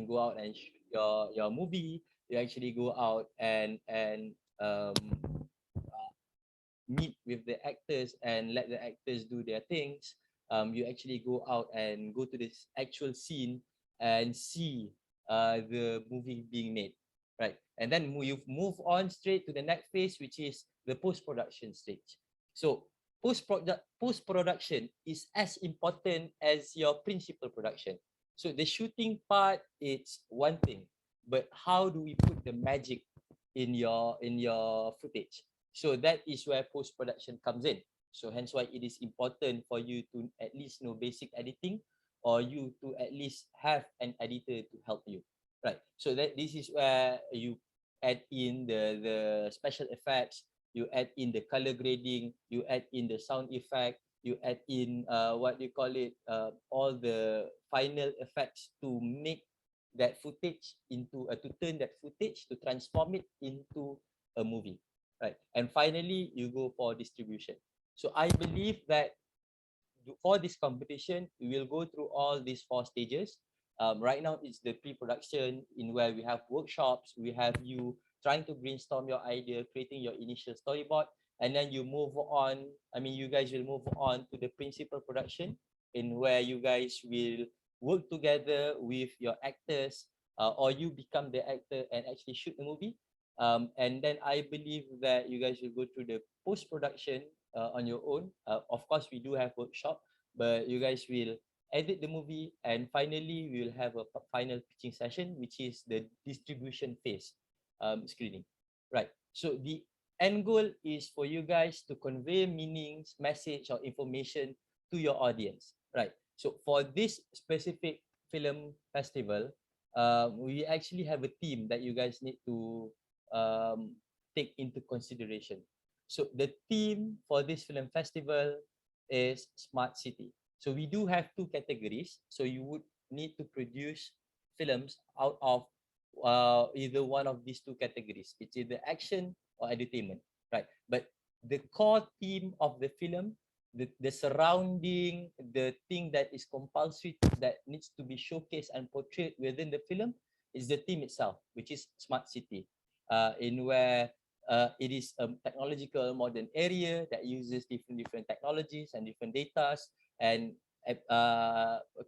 go out and your movie. You actually go out and meet with the actors and let the actors do their things. You actually go out and go to this actual scene and see the movie being made, right? And then you move on straight to the next phase, which is the post-production stage. So post-production is as important as your principal production. So the shooting part, it's one thing, but how do we put the magic in your footage? So that is where post-production comes in. So hence why it is important for you to at least know basic editing, or you to at least have an editor to help you, right? So that this is where you add in the special effects, you add in the color grading, you add in the sound effect, you add in what you call it, all the final effects to make that footage into to turn that footage, to transform it into a movie, right? And finally, you go for distribution. So I believe that for this competition, we will go through all these 4 stages. Right now, it's the pre-production, in where we have workshops, we have you trying to brainstorm your idea, creating your initial storyboard, and then you move on. You guys will move on to the principal production, in where you guys will work together with your actors, or you become the actor and actually shoot the movie. And then I believe that you guys will go through the post-production on your own. Of course, we do have workshop, but you guys will edit the movie, and finally we will have a final pitching session, which is the distribution phase, screening, right? So the end goal is for you guys to convey meanings, message, or information to your audience, right? So for this specific film festival, we actually have a theme that you guys need to take into consideration. So the theme for this film festival is Smart City. So we do have 2 categories. So you would need to produce films out of either one of these 2 categories. It's either action or entertainment, right? But the core theme of the film, the surrounding, the thing that is compulsory, that needs to be showcased and portrayed within the film, is the theme itself, which is Smart City, in where it is a technological modern area that uses different technologies and different data, and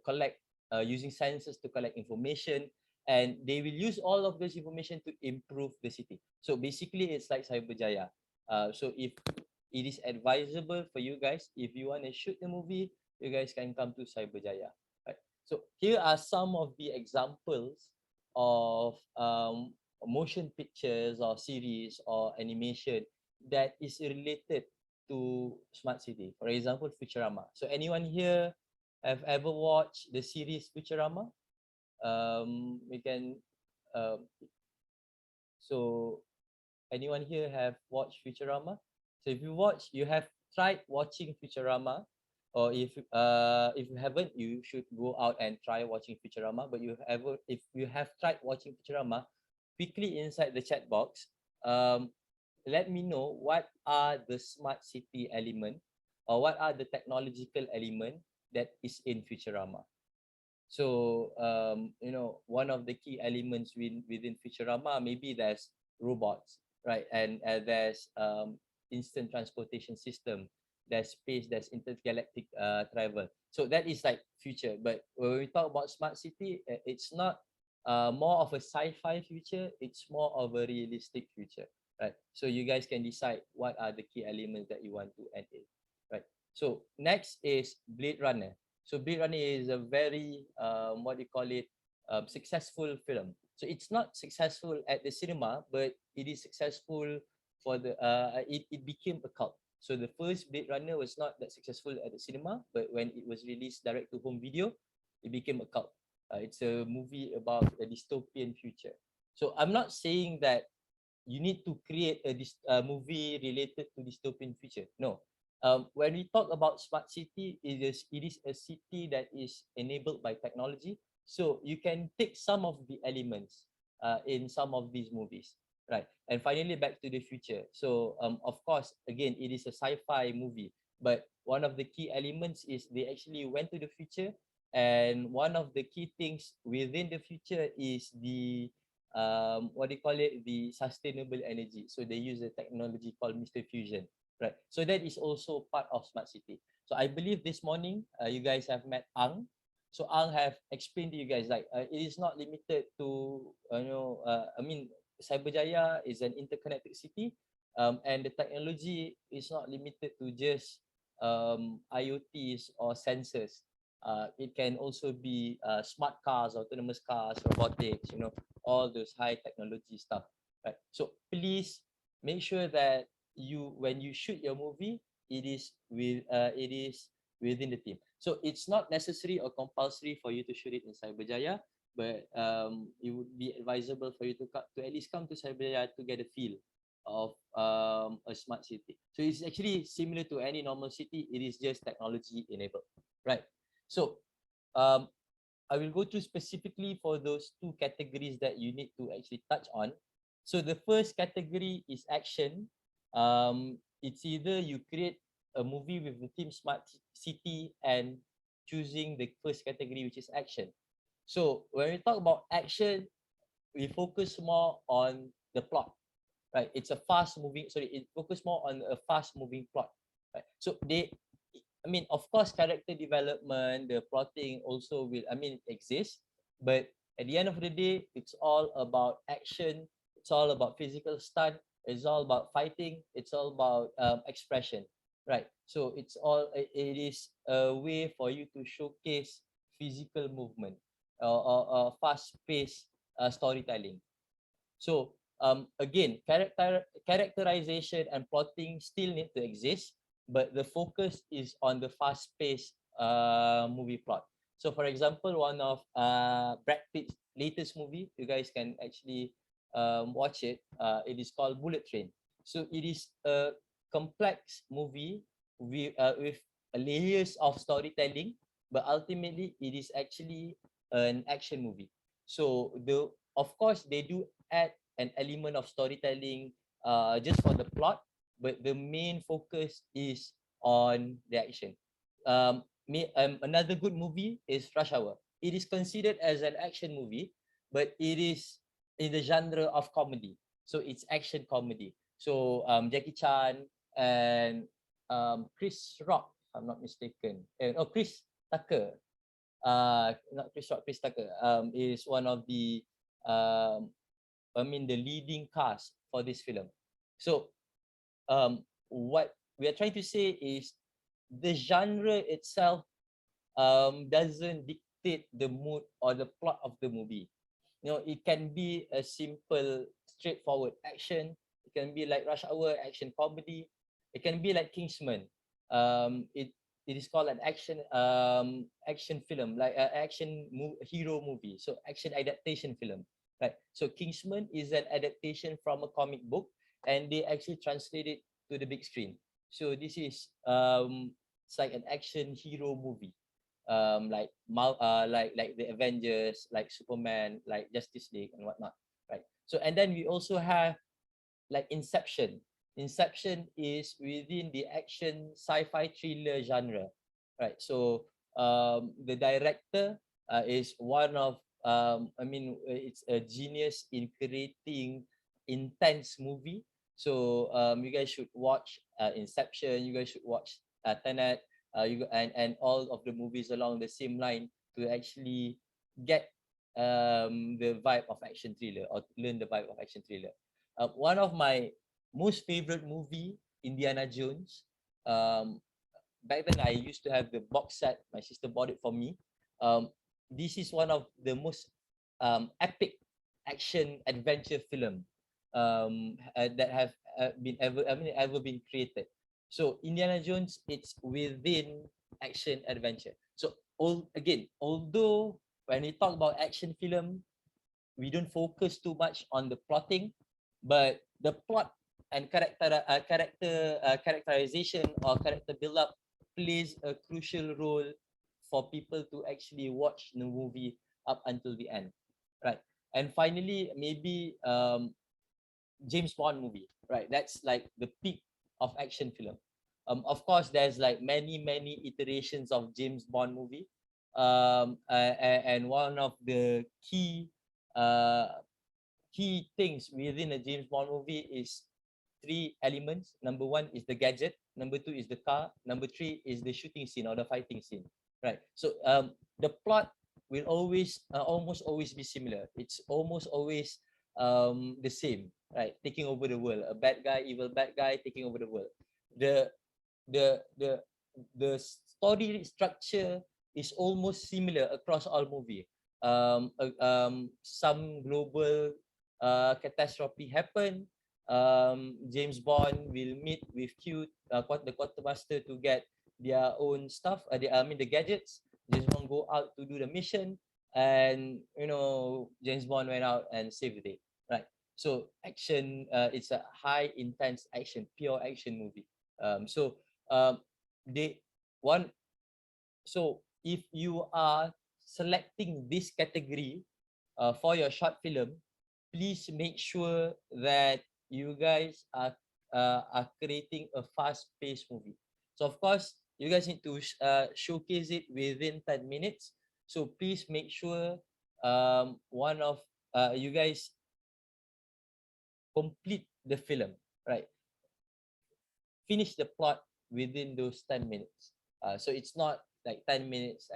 collect using sciences to collect information, and they will use all of this information to improve the city. So basically, it's like Cyberjaya. So if it is advisable for you guys, if you want to shoot the movie, you guys can come to Cyberjaya, right? So here are some of the examples of motion pictures or series or animation that is related to smart city. For example, Futurama. So anyone here have ever watched the series Futurama? We can so anyone here have watched Futurama? So if you watch, you have tried watching Futurama, or if you haven't, you should go out and try watching Futurama. But if you have tried watching Futurama, quickly inside the chat box, let me know what are the smart city element, or what are the technological element that is in Futurama. So one of the key elements within Futurama, maybe there's robots, right? And there's instant transportation system, there's space, there's intergalactic travel. So that is like future. But when we talk about smart city, it's not more of a sci-fi future, it's more of a realistic future, right? So you guys can decide what are the key elements that you want to add in, right? So next is Blade Runner. So Blade Runner is a very successful film. So it's not successful at the cinema, but it is successful for the it became a cult. So the first Blade Runner was not that successful at the cinema, but when it was released direct to home video, it became a cult. It's a movie about a dystopian future. So I'm not saying that you need to create a movie related to dystopian future. No. When we talk about smart city, it is a city that is enabled by technology. So you can take some of the elements in some of these movies, right? And finally, Back to the Future. So of course, again, it is a sci-fi movie, but one of the key elements is they actually went to the future And one of the key things within the future is the what do you call it, the sustainable energy. So they use a technology called Mr. Fusion, right? So that is also part of smart city. So I believe this morning you guys have met Ang. So Ang have explained to you guys like it is not limited to I mean, Cyberjaya is an interconnected city, and the technology is not limited to just IoTs or sensors. It can also be smart cars, autonomous cars, robotics, all those high technology stuff, right? So please make sure that when you shoot your movie, it is within the team. So it's not necessary or compulsory for you to shoot it in Cyberjaya, but it would be advisable for you to at least come to Cyberjaya to get a feel of a smart city. So it's actually similar to any normal city. It is just technology enabled, right? So um, I will go through specifically for those two categories that you need to actually touch on. So the first category is action. It's either you create a movie with the theme smart city and choosing the first category, which is action. So when we talk about action, we focus more on the plot, right? It's a fast moving, sorry, it focus more on a fast moving plot, right? So I mean, of course, character development, the plotting also will, I mean, exist, but at the end of the day, it's all about action. It's all about physical stunt. It's all about fighting. It's all about expression, right? So it is a way for you to showcase physical movement or fast-paced storytelling. So again, characterization and plotting still need to exist, but the focus is on the fast-paced movie plot. So for example, one of Brad Pitt's latest movie, you guys can actually watch it. It is called Bullet Train. So it is a complex movie with layers of storytelling, but ultimately it is actually an action movie. So of course they do add an element of storytelling just for the plot, but the main focus is on the action. Another good movie is Rush Hour. It is considered as an action movie, but it is in the genre of comedy. So it's action comedy. So Jackie Chan and Chris Rock, if I'm not mistaken. Chris Tucker. Not Chris Rock, Chris Tucker is one of the um, I mean, the leading cast for this film. So, what we are trying to say is the genre itself doesn't dictate the mood or the plot of the movie. It can be a simple, straightforward action. It can be like Rush Hour, action comedy. It can be like Kingsman. It is called an action film, like an hero movie. So action adaptation film. Right. So Kingsman is an adaptation from a comic book, and they actually translate it to the big screen. So this is it's like an action hero movie, like the Avengers, like Superman, like Justice League and whatnot, right? So and then we also have like Inception. Inception is within the action sci-fi thriller genre, right? So the director is one of I mean, it's a genius in creating intense movie. So you guys should watch Inception. You guys should watch Tenet. And all of the movies along the same line to actually get the vibe of action thriller or learn the vibe of action thriller. One of my most favorite movie, Indiana Jones. Um, Back then I used to have the box set. My sister bought it for me. This is one of the most epic action adventure film that have been ever been created. So Indiana Jones, it's within action adventure. So although when we talk about action film, we don't focus too much on the plotting, but the plot and characterization or character build up plays a crucial role for people to actually watch the movie up until the end, right? And finally, maybe James Bond movie, right? That's like the peak of action film. Of course, there's like many iterations of James Bond movie. and one of the uh, key things within a James Bond movie is three elements. Number one is the gadget. Number two is the car. Number three is the shooting scene or the fighting scene. Right. So the plot will always almost always be similar. It's almost always the same. Right. Taking over the world. A bad guy, evil bad guy taking over the world. The the the the story structure is almost similar across all movie. Some global catastrophe happen. James Bond will meet with the quartermaster to get their own stuff. I mean the gadgets. James Bond go out to do the mission, and James Bond went out and saved the day. Right. So action. It's a high intense action, pure action movie. So they one so if you are selecting this category for your short film, please make sure that you guys are creating a fast-paced movie. So of course, you guys need to showcase it within 10 minutes. So please make sure one of you guys complete the film, right? Finish the plot within those 10 minutes. So it's not like 10 minutes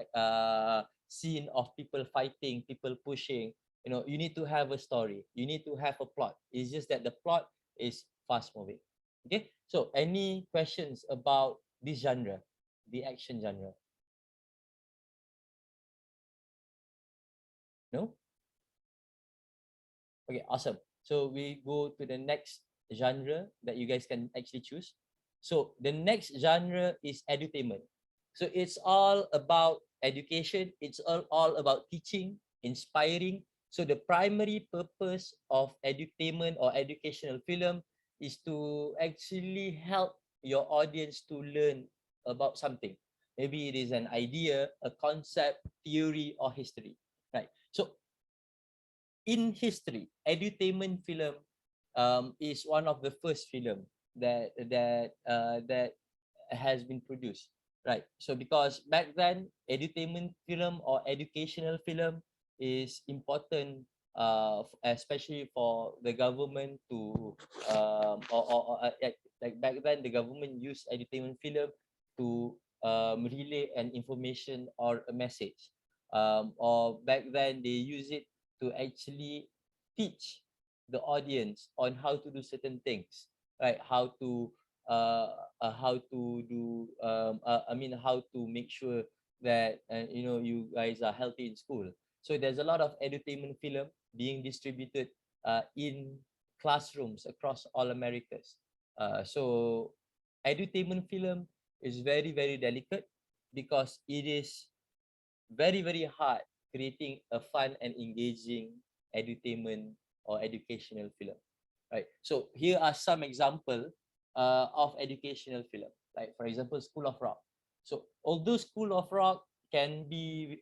scene of people fighting, people pushing. You need to have a story. You need to have a plot. It's just that the plot is fast moving. Okay. So any questions about this genre, the action genre? No? Okay, awesome. So we go to the next genre that you guys can actually choose. So the next genre is edutainment. So it's all about education. It's all about teaching, inspiring. So the primary purpose of edutainment or educational film is to actually help your audience to learn about something. Maybe it is an idea, a concept, theory, or history. Right. So in history, edutainment film is one of the first film that has been produced, right? So because back then, edutainment film or educational film is important, especially for the government to like back then the government used edutainment film to relay an information or a message, or back then they use it to actually teach the audience on how to do certain things, right? How to do I mean how to make sure that you guys are healthy in school. So there's a lot of edutainment film being distributed in classrooms across all Americas. So edutainment film is very very delicate because it is very very hard creating a fun and engaging edutainment or educational film, right? So here are some example of educational film, like for example School of Rock. So although School of Rock can be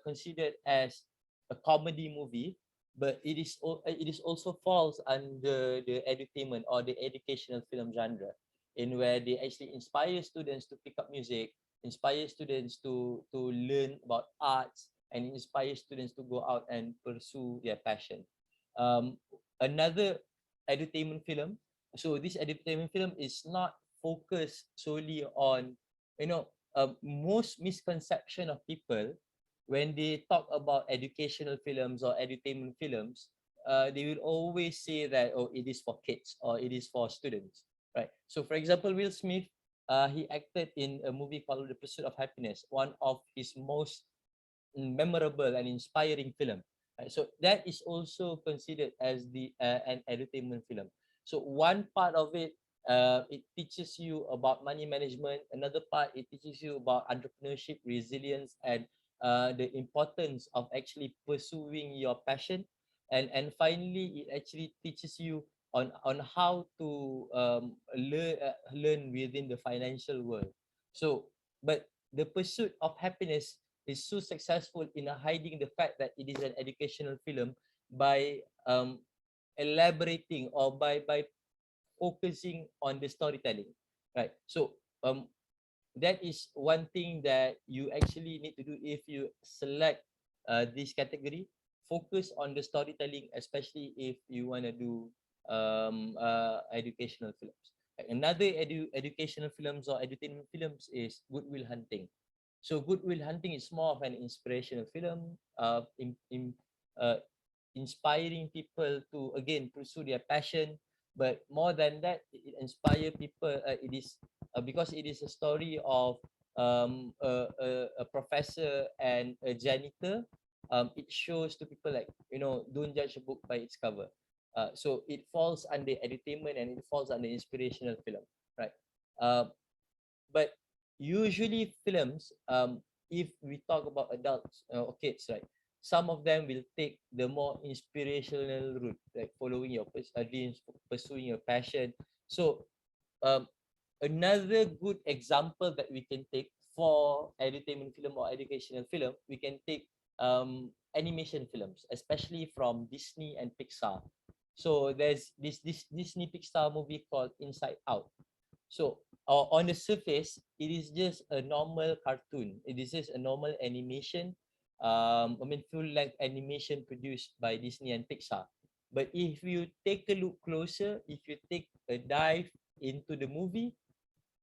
considered as a comedy movie, but it is also falls under the edutainment or the educational film genre, in where they actually inspire students to pick up music, inspire students to learn about arts, and inspire students to go out and pursue their passion. Um, Another edutainment film. So this edutainment film is not focused solely on, most misconception of people when they talk about educational films or edutainment films. They will always say that, oh, it is for kids or it is for students, right? So for example, Will Smith, he acted in a movie called The Pursuit of Happiness, one of his most memorable and inspiring film. Right? So that is also considered as an entertainment film. So one part of it, it teaches you about money management. Another part, it teaches you about entrepreneurship, resilience, and the importance of actually pursuing your passion. And finally, it actually teaches you on how to learn within the financial world. So, but the pursuit of happiness is so successful in hiding the fact that it is an educational film by elaborating or by focusing on the storytelling, right? So that is one thing that you actually need to do if you select this category. Focus on the storytelling, especially if you want to do educational films. Like another educational films or entertainment films is Goodwill Hunting. So Goodwill Hunting is more of an inspirational film, uh, inspiring people to again pursue their passion. But more than that, it inspire people. It is because it is a story of a professor and a janitor. It shows to people like, don't judge a book by its cover. So it falls under entertainment and it falls under inspirational film, right? Uh, but usually films, if we talk about adults or kids, right, some of them will take the more inspirational route, like following your dreams, pursuing your passion. So um, another good example that we can take for entertainment film or educational film, we can take animation films, especially from Disney and Pixar. So there's this Disney Pixar movie called Inside Out. So on the surface, it is just a normal cartoon. It is just a normal animation. Full length animation produced by Disney and Pixar. But if you take a look closer, if you take a dive into the movie,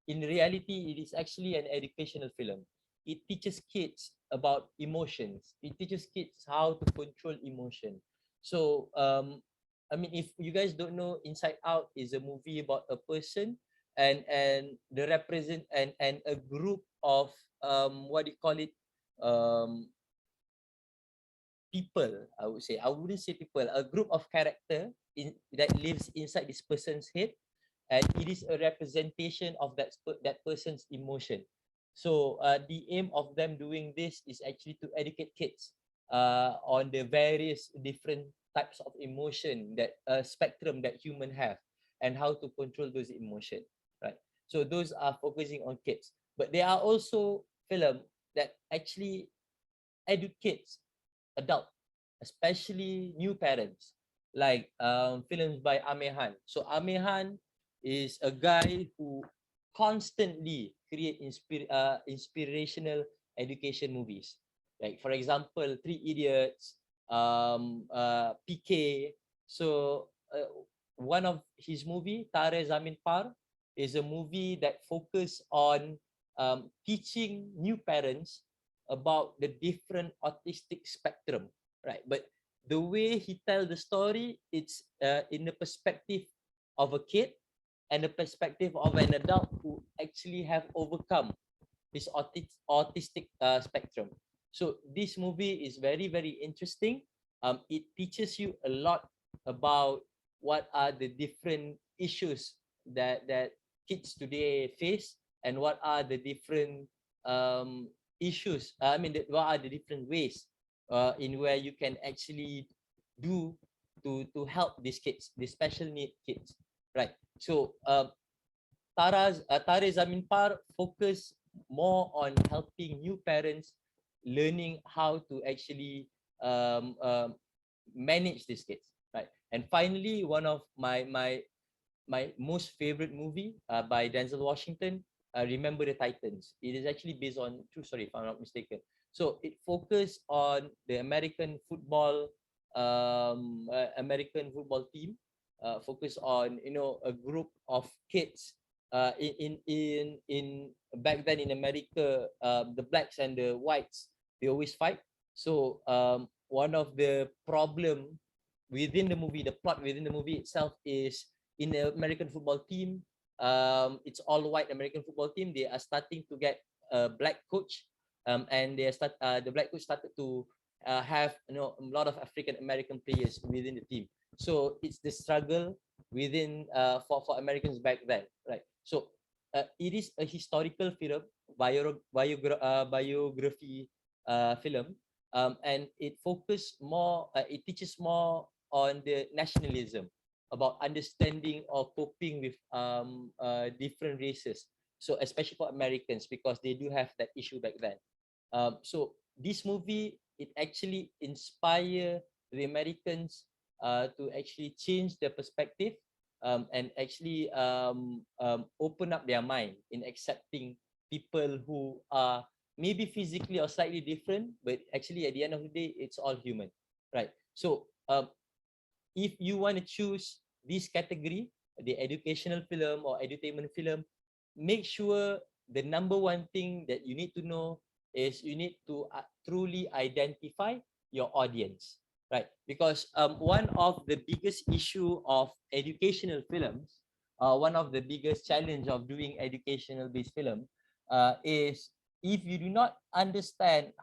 in reality, it is actually an educational film. It teaches kids about emotions. It teaches kids how to control emotion. So, if you guys don't know, Inside Out is a movie about a person and the represent and a group of what do you call it, um people. I wouldn't say people, a group of character that lives inside this person's head, and it is a representation of that person's emotion. So the aim of them doing this is actually to educate kids on the various different types of emotion, that spectrum that human have, and how to control those emotion, right? So those are focusing on kids, but there are also film that actually educates adult, especially new parents, like films by Amehan. So Amehan is a guy who constantly create inspirational education movies. Like for example, Three Idiots, PK. So one of his movie, Tare Zamin Par, is a movie that focus on teaching new parents about the different autistic spectrum, right? But the way he tell the story, it's in the perspective of a kid and the perspective of an adult who actually have overcome this autistic spectrum. So this movie is very, very interesting. It teaches you a lot about what are the different issues that kids today face, and what are the different issues. What are the different ways in where you can actually do to help these kids, the special need kids, right? So Tare Zamin Par focus more on helping new parents learning how to actually um, um, manage these kids, right? And finally, one of my most favorite movie by Denzel Washington, Remember the Titans. It is actually based on true story, if I'm not mistaken. So it focused on the American football team. Focus on a group of kids in back then in America, the blacks and the whites, they always fight. So one of the problem within the movie, the plot within the movie itself is, in the American football team, it's all white American football team. They are starting to get a black coach, and the black coach started to have a lot of African American players within the team. So it's the struggle within for Americans back then, right? So it is a historical film, biography film, and it teaches more on the nationalism, about understanding or coping with different races. So especially for Americans, because they do have that issue back then. So this movie, it actually inspire the Americans to actually change their perspective, and actually open up their mind in accepting people who are maybe physically or slightly different, but actually at the end of the day, it's all human, right? So if you want to choose this category, the educational film or edutainment film, make sure the number one thing that you need to know is you need to truly identify your audience, right? Because one of the biggest issue of educational films, one of the biggest challenge of doing educational based film is if you do not understand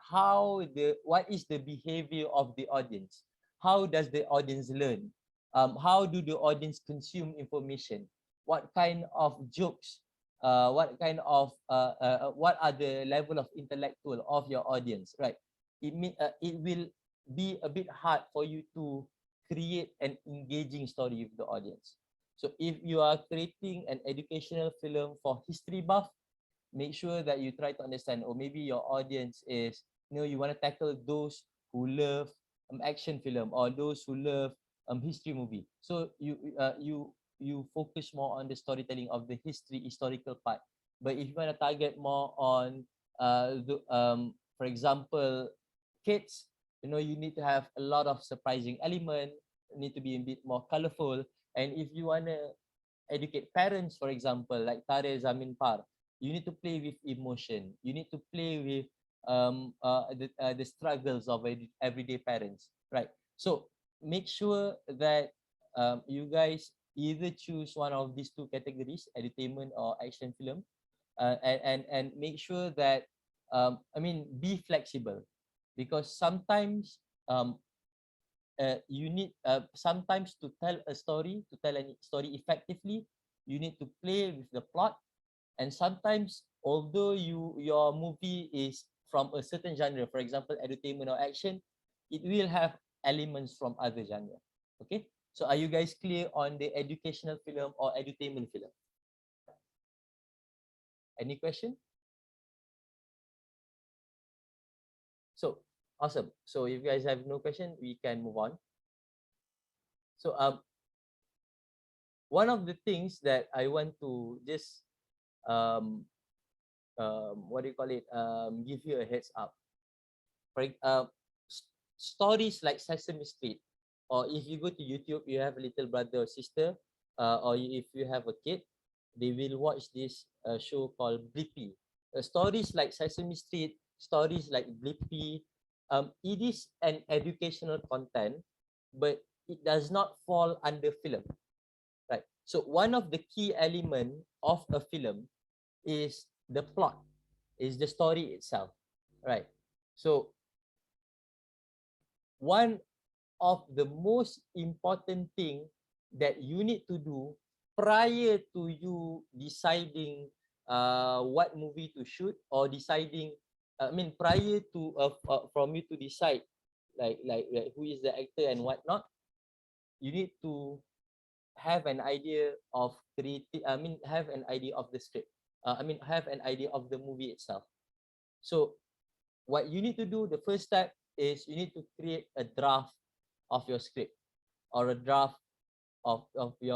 what is the behavior of the audience, how does the audience learn, how do the audience consume information, what kind of jokes, what are the level of intellectual of your audience, right? It will be a bit hard for you to create an engaging story with the audience. So if you are creating an educational film for history buff, make sure that you try to understand, or maybe your audience is, you want to tackle those who love action film, or those who love history movie. So you focus more on the storytelling of the historical part. But if you want to target more on for example, kids, you need to have a lot of surprising element, need to be a bit more colorful. And if you want to educate parents, for example, like Tare Zamin Par, you need to play with emotion. You need to play with the struggles of everyday parents, right? So make sure that you guys either choose one of these two categories, entertainment or action film, and make sure that be flexible, because sometimes you need sometimes to tell a story, to tell a story effectively, you need to play with the plot. And sometimes, although your movie is from a certain genre, for example, entertainment or action, it will have elements from other genre. Okay, so are you guys clear on the educational film or entertainment film? Any question? So awesome. So if you guys have no question, we can move on. So one of the things that I want to just um, what do you call it? Give you a heads up. For stories like Sesame Street, or if you go to YouTube, you have a little brother or sister, or if you have a kid, they will watch this show called Blippi. Stories like Sesame Street, stories like Blippi, it is an educational content, but it does not fall under film, right? So one of the key element of a film is the plot, is the story itself, right? So one of the most important thing that you need to do prior to you deciding what movie to shoot, or deciding, prior to from you to decide like who is the actor and whatnot, you need to have an idea of creative, have an idea of the script, have an idea of the movie itself. So what you need to do, the first step is you need to create a draft of your script, or a draft or the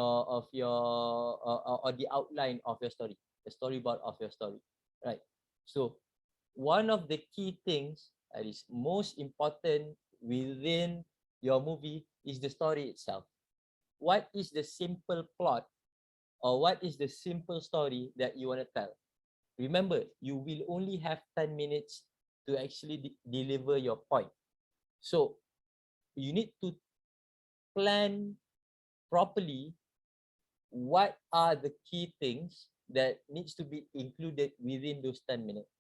outline of your story, the storyboard of your story, right? So one of the key things that is most important within your movie is the story itself. What is the simple plot, or what is the simple story that you want to tell? Remember, you will only have 10 minutes to actually deliver your point. So you need to plan properly what are the key things that needs to be included within those 10 minutes.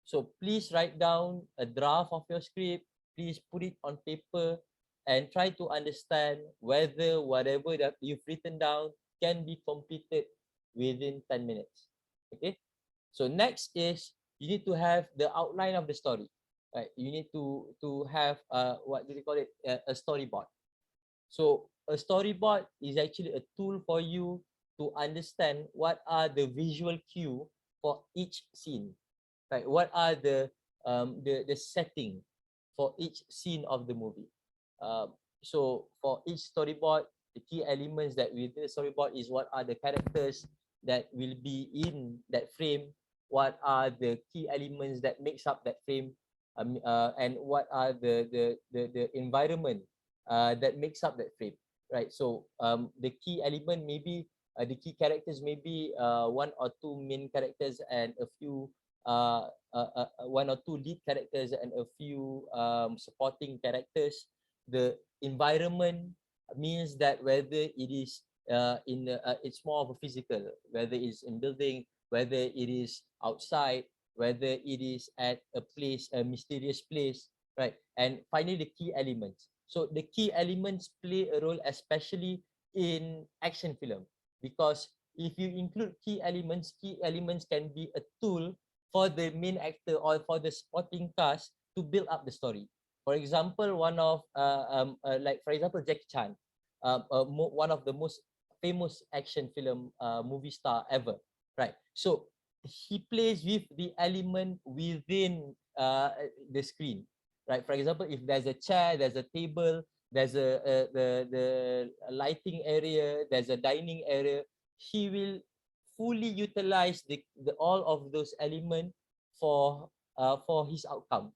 So please write down a draft of your script, please put it on paper, and try to understand whether whatever that you've written down can be completed within 10 minutes. Okay, so next is you need to have the outline of the story, right? You need to have what do they call it, a storyboard. So a storyboard is actually a tool for you to understand what are the visual cue for each scene, right? What are the setting for each scene of the movie. So for each storyboard, the key elements that within the storyboard is what are the characters that will be in that frame, what are the key elements that makes up that frame, and what are the environment that makes up that frame, right? So the key element maybe the key characters maybe one or two main characters and a few one or two lead characters and a few supporting characters. The environment means that whether it is it's more of a physical, whether it's in building, whether it is outside, whether it is at a place, a mysterious place, right? And finally, the key elements. So the key elements play a role, especially in action film, because if you include key elements can be a tool for the main actor or for the supporting cast to build up the story. For example, one of like for example Jackie Chan, one of the most famous action film movie star ever, right? So he plays with the element within the screen, right? For example, if there's a chair, there's a table, there's the lighting area, there's a dining area, he will fully utilize the all of those elements for his outcome.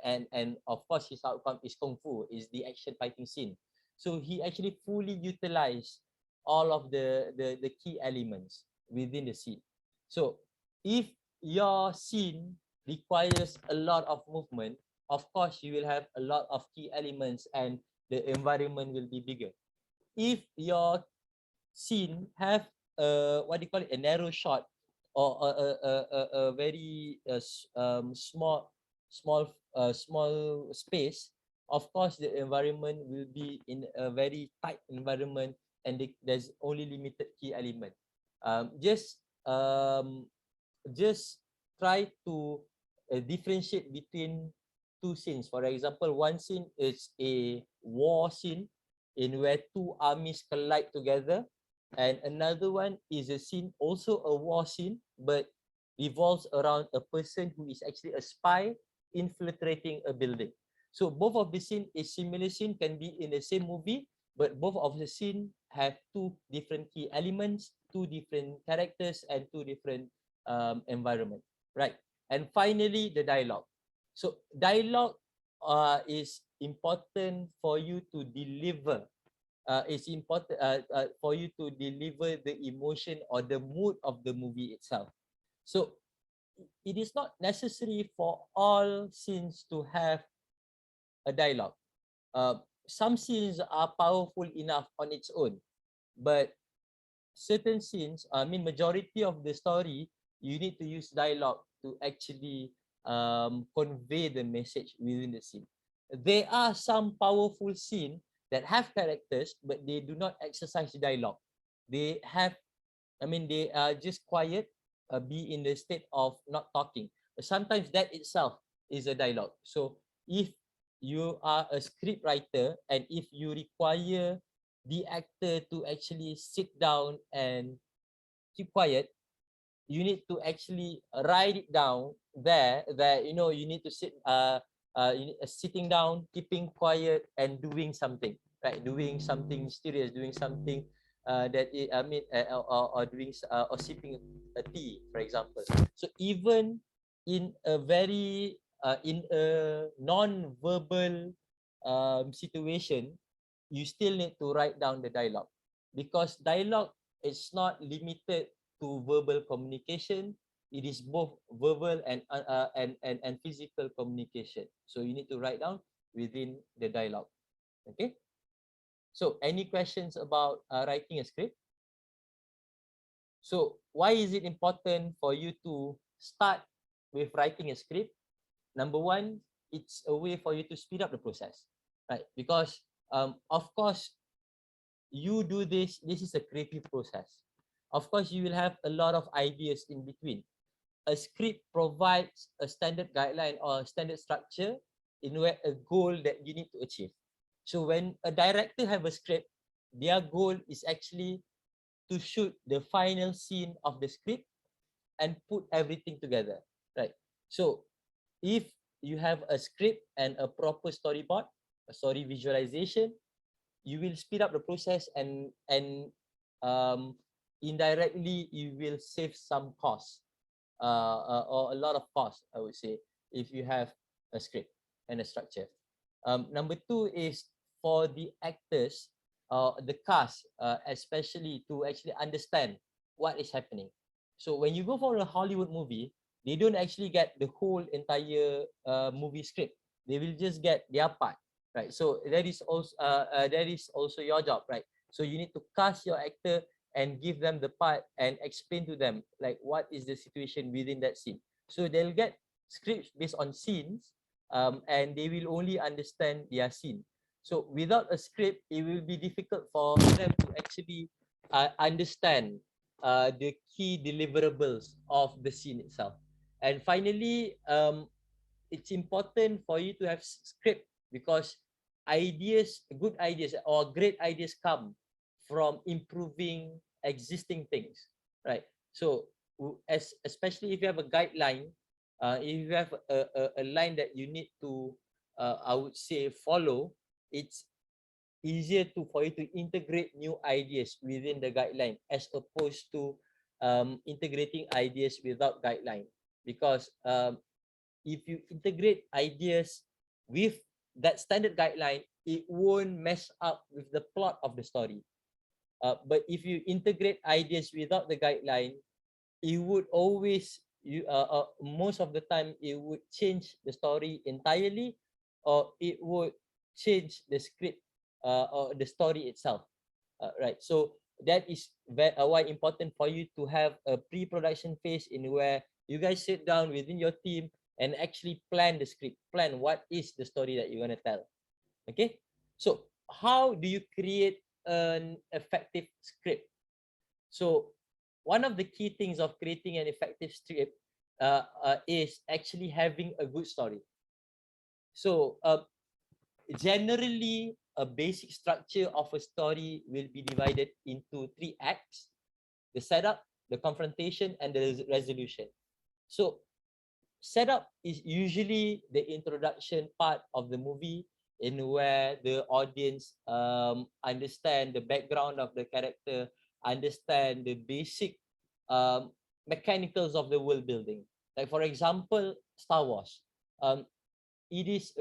And of course, his outcome is kung fu, is the action fighting scene. So he actually fully utilized all of the key elements within the scene. So if your scene requires a lot of movement, of course you will have a lot of key elements and the environment will be bigger. If your scene have what do you call it, a narrow shot or a very small space, of course the environment will be in a very tight environment and there's only limited key element. Just just try to differentiate between two scenes. For example, one scene is a war scene in where two armies collide together, and another one is a scene, also a war scene, but revolves around a person who is actually a spy infiltrating a building. So both of the scene is similar scene, can be in the same movie, but both of the scene have two different key elements, two different characters, and two different environment, right? And finally, the dialogue. So dialogue is important for you to deliver. It's important for you to deliver the emotion or the mood of the movie itself. So it is not necessary for all scenes to have a dialogue. Some scenes are powerful enough on its own, but certain scenes, I mean, majority of the story, you need to use dialogue to actually convey the message within the scene. There are some powerful scenes that have characters, but they do not exercise dialogue. They have, I mean, they are just quiet, be in the state of not talking. But sometimes that itself is a dialogue. So if you are a script writer and if you require the actor to actually sit down and keep quiet, you need to actually write it down there that you know you need to sit sitting down, keeping quiet and doing something, right? Doing something mysterious, doing something I mean or doing or sipping a tea, for example. So even in a very in a non-verbal situation, you still need to write down the dialogue, because dialogue is not limited to verbal communication. It is both verbal and physical communication. So you need to write down within the dialogue. Okay. So any questions about writing a script? So why is it important for you to start with writing a script? Number one, it's a way for you to speed up the process, right? Because of course, you do this. This is a creative process. Of course, you will have a lot of ideas in between. A script provides a standard guideline or a standard structure in where a goal that you need to achieve. So when a director have a script, their goal is actually to shoot the final scene of the script and put everything together, right? So if you have a script and a proper storyboard, a story visualization, you will speed up the process and indirectly you will save some costs. or a lot of cost, I would say, if you have a script and a structure. Number two is for the actors, the cast, especially to actually understand what is happening. So when you go for a Hollywood movie, they don't actually get the whole entire movie script. They will just get their part, right? So that is also your job, right? So you need to cast your actor and give them the part and explain to them like what is the situation within that scene. So they'll get scripts based on scenes, and they will only understand their scene. So without a script, it will be difficult for them to actually understand the key deliverables of the scene itself. And finally, it's important for you to have script, because good ideas or great ideas come from improving existing things, right? So as especially if you have a guideline, if you have a line that you need to, I would say, follow, it's easier to for you to integrate new ideas within the guideline as opposed to integrating ideas without guideline. Because if you integrate ideas with that standard guideline, it won't mess up with the plot of the story. But if you integrate ideas without the guideline, it would always most of the time it would change the story entirely, or it would change the script, or the story itself, right? So that is why important for you to have a pre-production phase in where you guys sit down within your team and actually plan the script, plan what is the story that you're going to tell. Okay, so how do you create an effective script? So one of the key things of creating an effective script is actually having a good story. So generally, a basic structure of a story will be divided into 3 acts: the setup, the confrontation, and the resolution. So setup is usually the introduction part of the movie, in where the audience understand the background of the character, understand the basic um, mechanicals of the world building. Like for example, Star Wars. It is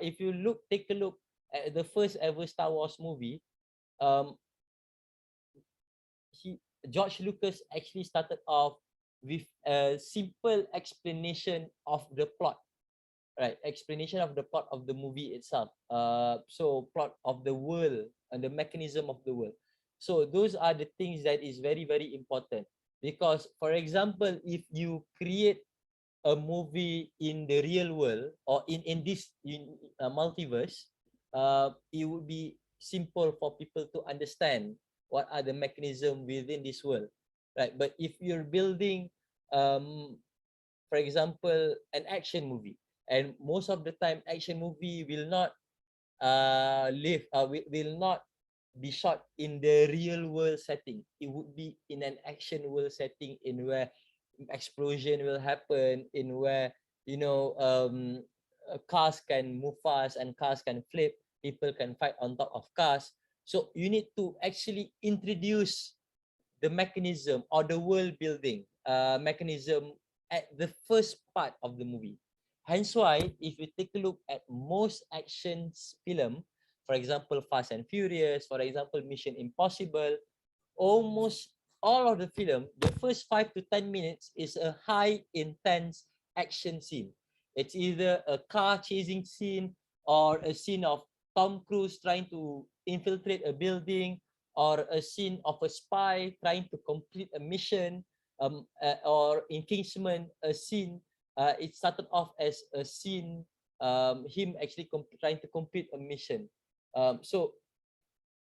if you take a look at the first ever Star Wars movie, um, he George Lucas actually started off with a simple explanation of the plot, right? Explanation of the plot of the movie itself. So plot of the world and the mechanism of the world. So those are the things that is very, very important, because for example, if you create a movie in the real world, or in this multiverse, it would be simple for people to understand what are the mechanism within this world, right? But if you're building, for example, an action movie, and most of the time action movie will not will not be shot in the real world setting. It would be in an action world setting, in where explosion will happen, in where cars can move fast and cars can flip, people can fight on top of cars. So you need to actually introduce the mechanism or the world building mechanism at the first part of the movie. Hence why, if you take a look at most action film, for example, Fast and Furious, for example, Mission Impossible, almost all of the film, the first 5 to 10 minutes is a high intense action scene. It's either a car chasing scene, or a scene of Tom Cruise trying to infiltrate a building, or a scene of a spy trying to complete a mission, or in Kingsman, a scene, it started off as a scene, him actually trying to complete a mission. So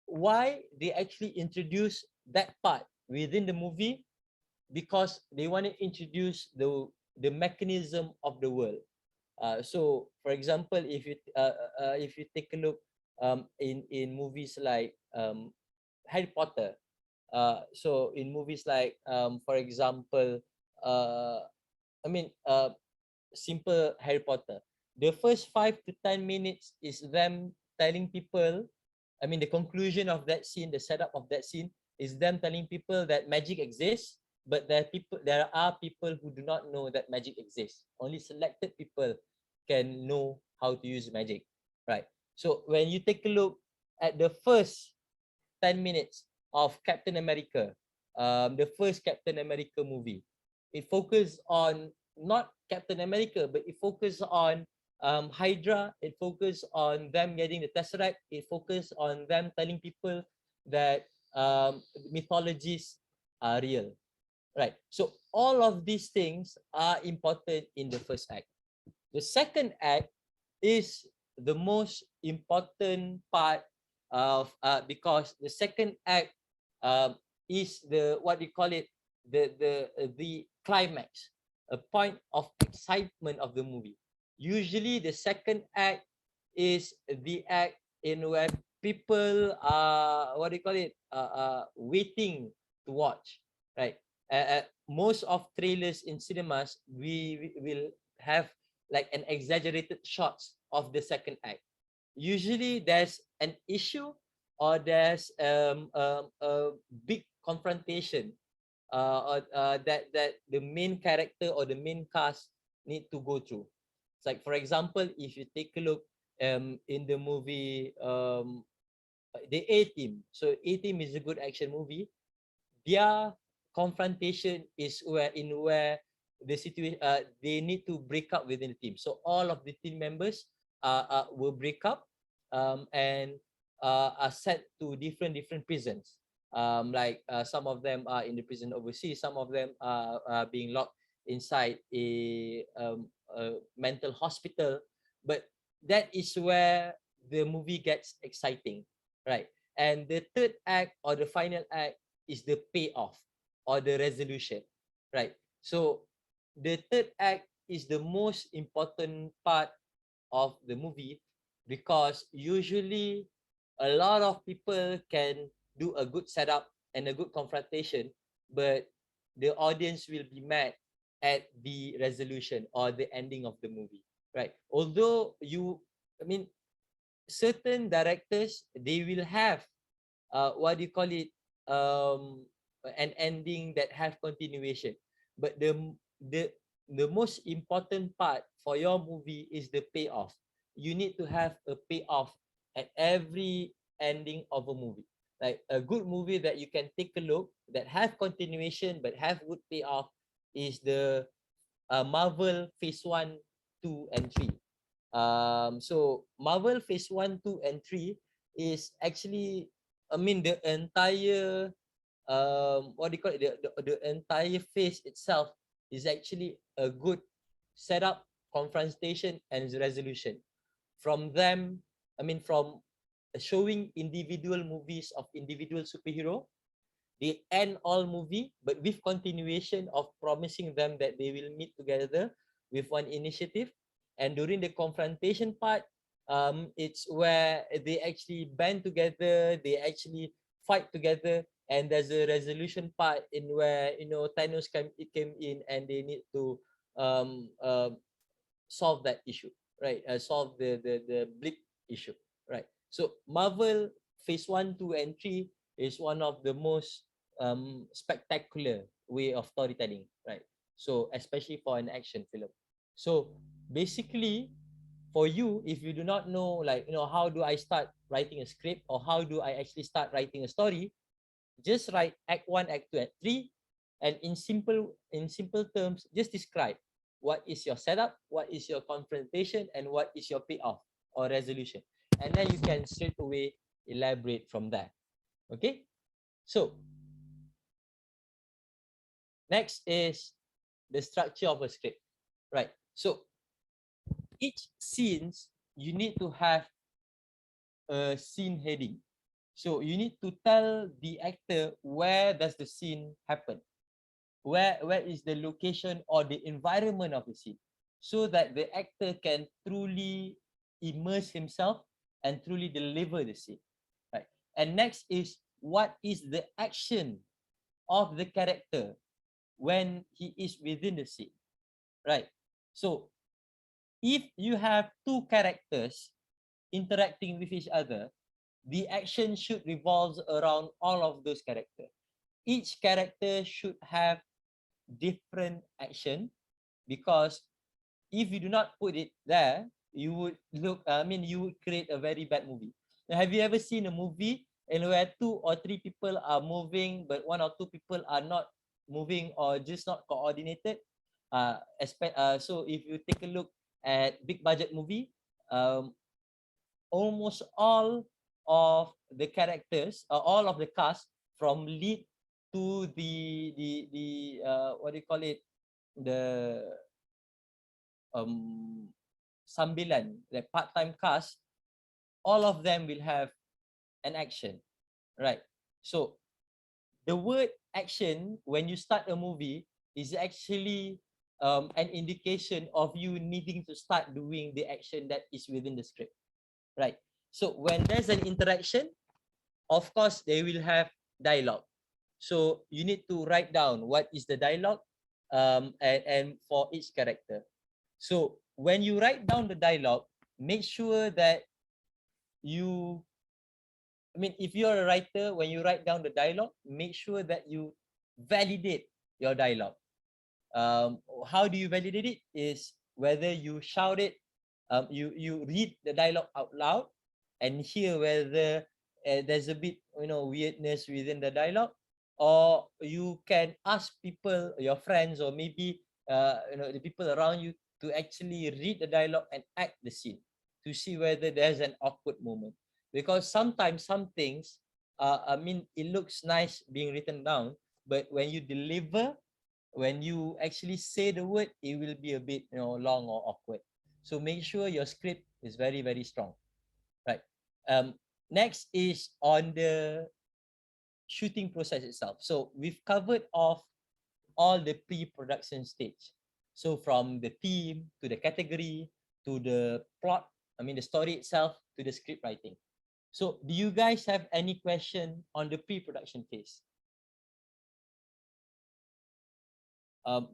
why they actually introduce that part within the movie? Because they want to introduce the mechanism of the world. So for example, if you take a look in movies like Harry Potter, so in movies like for example, uh, I mean simple Harry Potter, the first 5 to 10 minutes is them telling people, I mean, the conclusion of that scene, the setup of that scene is them telling people that magic exists, but there are people who do not know that magic exists. Only selected people can know how to use magic, right? So when you take a look at the first 10 minutes of Captain America, the first Captain America movie, it focused on not Captain America, but it focused on Hydra. It focused on them getting the Tesseract. It focused on them telling people that mythologies are real, right? So all of these things are important in the first act. The second act is the most important part of because the second act is the what we call it, the climax, a point of excitement of the movie. Usually the second act is the act in where people are what do you call it, waiting to watch, right? Most of trailers in cinemas, we will have like an exaggerated shots of the second act. Usually there's an issue or there's a big confrontation that the main character or the main cast need to go through. It's like, for example, if you take a look in the movie the A Team. So A Team is a good action movie. Their confrontation is where the situation they need to break up within the team. So all of the team members will break up and are sent to different prisons. Like some of them are in the prison overseas, some of them are being locked inside a mental hospital. But that is where the movie gets exciting, right? And the third act or the final act is the payoff or the resolution, right? So the third act is the most important part of the movie, because usually a lot of people can do a good setup and a good confrontation, but the audience will be mad at the resolution or the ending of the movie, right? Although I mean, certain directors, they will have what do you call it, an ending that have continuation, but the the most important part for your movie is the payoff. You need to have a payoff at every ending of a movie. Like a good movie that you can take a look that have continuation but have good payoff is the Marvel Phase 1, 2 and 3. So Marvel Phase 1, 2 and 3 is actually, I mean, the entire what do you call it, the entire phase itself is actually a good setup, confrontation and resolution. From them, I mean, from showing individual movies of individual superhero, they end all movie but with continuation of promising them that they will meet together with one initiative. And during the confrontation part, it's where they actually band together, they actually fight together, and there's a resolution part in where, you know, Thanos came in and they need to um, uh, solve that issue, right? Solve the blip issue, right? So Marvel Phase 1, 2 and 3 is one of the most spectacular way of storytelling, right? So especially for an action film. So basically, for you, if you do not know, like, you know, how do I start writing a script or how do I actually start writing a story, just write act 1, act 2, act 3, and in simple terms, just describe what is your setup, what is your confrontation, and what is your payoff or resolution. And then you can straight away elaborate from there. Okay? So next is the structure of a script, right? So each scenes, you need to have a scene heading. So you need to tell the actor where does the scene happen, where is the location or the environment of the scene, so that the actor can truly immerse himself and truly deliver the scene, right? And next is what is the action of the character when he is within the scene, right? So if you have two characters interacting with each other, the action should revolve around all of those characters. Each character should have different action, because if you do not put it there, you would you would create a very bad movie. Now, have you ever seen a movie and where 2 or 3 people are moving, but 1 or 2 people are not moving or just not coordinated? So if you take a look at big budget movie, um, almost all of the characters, all of the cast, from lead to the what do you call it, the um sambilan, the part-time cast, all of them will have an action, right? So the word action, when you start a movie, is actually an indication of you needing to start doing the action that is within the script, right? So when there's an interaction, of course they will have dialogue. So you need to write down what is the dialogue, and for each character. So when you write down the dialogue, make sure that you, if you're a writer, when you write down the dialogue, make sure that you validate your dialogue. How do you validate it? Is whether you shout it, you read the dialogue out loud and hear whether there's a bit weirdness within the dialogue, or you can ask people, your friends, or maybe the people around you, to actually read the dialogue and act the scene to see whether there's an awkward moment. Because sometimes some things, it looks nice being written down, but when you deliver, when you actually say the word, it will be a bit long or awkward. So make sure your script is very, very strong, right? um Next is on the shooting process itself. So we've covered off all the pre-production stage. So from the theme to the category to the plot, the story itself, to the script writing. So do you guys have any question on the pre-production phase?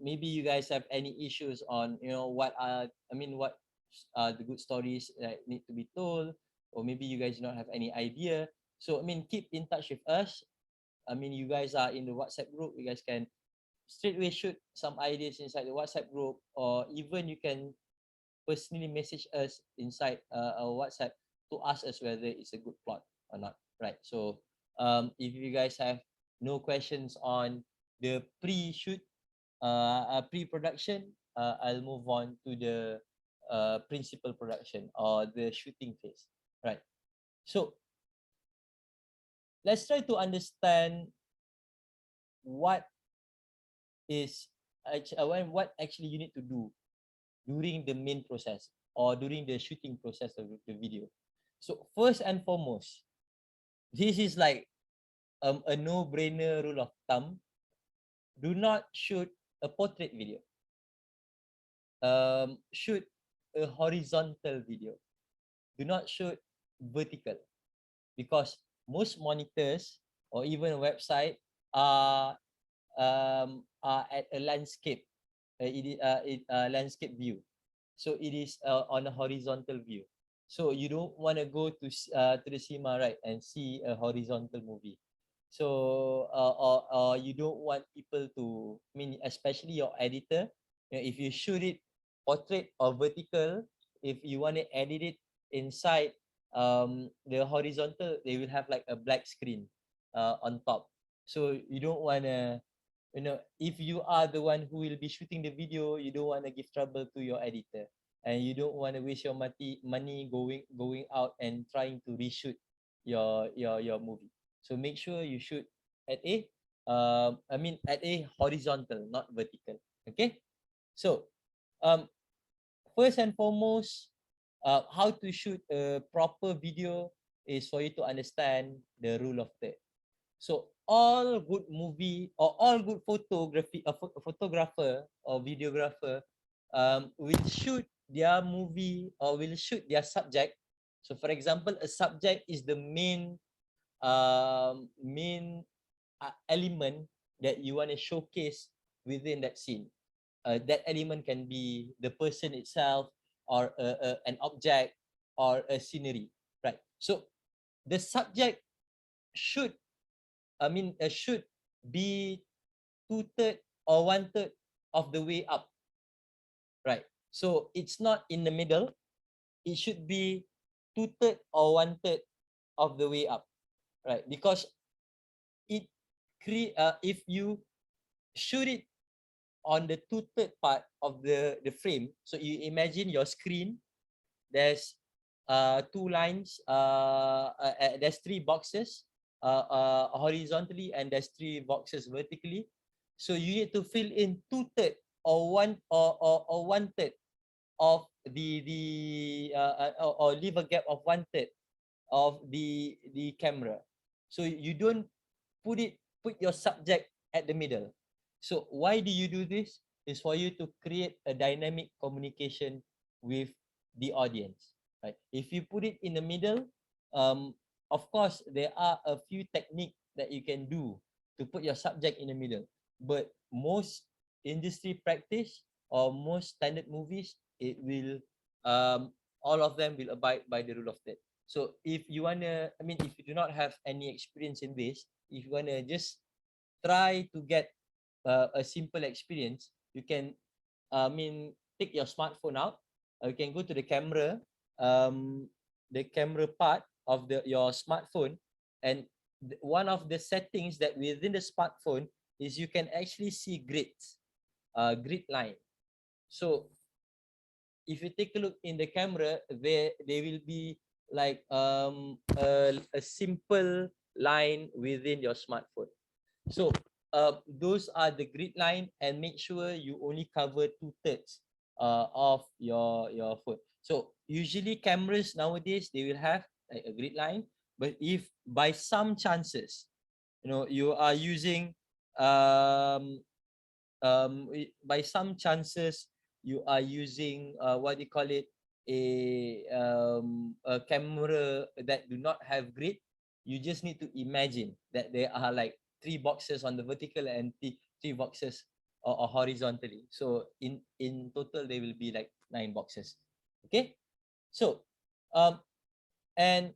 Maybe you guys have any issues on what the good stories that need to be told, or maybe you guys do not have any idea. So keep in touch with us. You guys are in the WhatsApp group, you guys can straight away shoot some ideas inside the WhatsApp group, or even you can personally message us inside our WhatsApp to ask us whether it's a good plot or not, right? So if you guys have no questions on the pre-shoot, pre-production, I'll move on to the principal production or the shooting phase, right? So let's try to understand what is what actually you need to do during the main process or during the shooting process of the video. So first and foremost, this is like a no-brainer rule of thumb: do not shoot a portrait video. Shoot a horizontal video. Do not shoot vertical, because most monitors or even a website are at a landscape, landscape view. So it is on a horizontal view. So you don't want to go to the cinema, right, and see a horizontal movie. So or you don't want people to, especially your editor, if you shoot it portrait or vertical, if you want to edit it inside the horizontal, they will have like a black screen on top. So you don't want to, if you are the one who will be shooting the video, you don't want to give trouble to your editor, and you don't want to waste your money going out and trying to reshoot your movie. So make sure you shoot at at a horizontal, not vertical. Okay. So um first and foremost, how to shoot a proper video is for you to understand the rule of third. So all good movie or all good photographer or videographer will shoot their movie or will shoot their subject. So for example, a subject is the main element that you want to showcase within that scene. That element can be the person itself, or an object, or a scenery, right? So the subject should should be 2/3 or 1/3 of the way up, right? So it's not in the middle. It should be 2/3 or 1/3 of the way up, right? Because it if you shoot it on the 2/3 part of the frame, so you imagine your screen, there's two lines, there's three boxes horizontally, and there's three boxes vertically. So you need to fill in 2/3 or 1/3 of or leave a gap of 1/3 of the camera. So you don't put your subject at the middle. So why do you do this? Is for you to create a dynamic communication with the audience, right? If you put it in the middle, of course there are a few techniques that you can do to put your subject in the middle, but most industry practice or most standard movies, it will all of them will abide by the rule of third. So if you wanna, I mean, if you do not have any experience in this, if you wanna just try to get a simple experience, you can, take your smartphone out. You can go to the camera part of your smartphone, and one of the settings that within the smartphone is you can actually see grids, grid line. So if you take a look in the camera, there will be like a simple line within your smartphone. So those are the grid line, and make sure you only cover 2/3 of your phone. So usually cameras nowadays, they will have like a grid line, but if by some chances, you are using um by some chances you are using what do you call it, a camera that do not have grid, you just need to imagine that there are like three boxes on the vertical and three boxes or horizontally. So in total there will be like 9 boxes. Okay, so and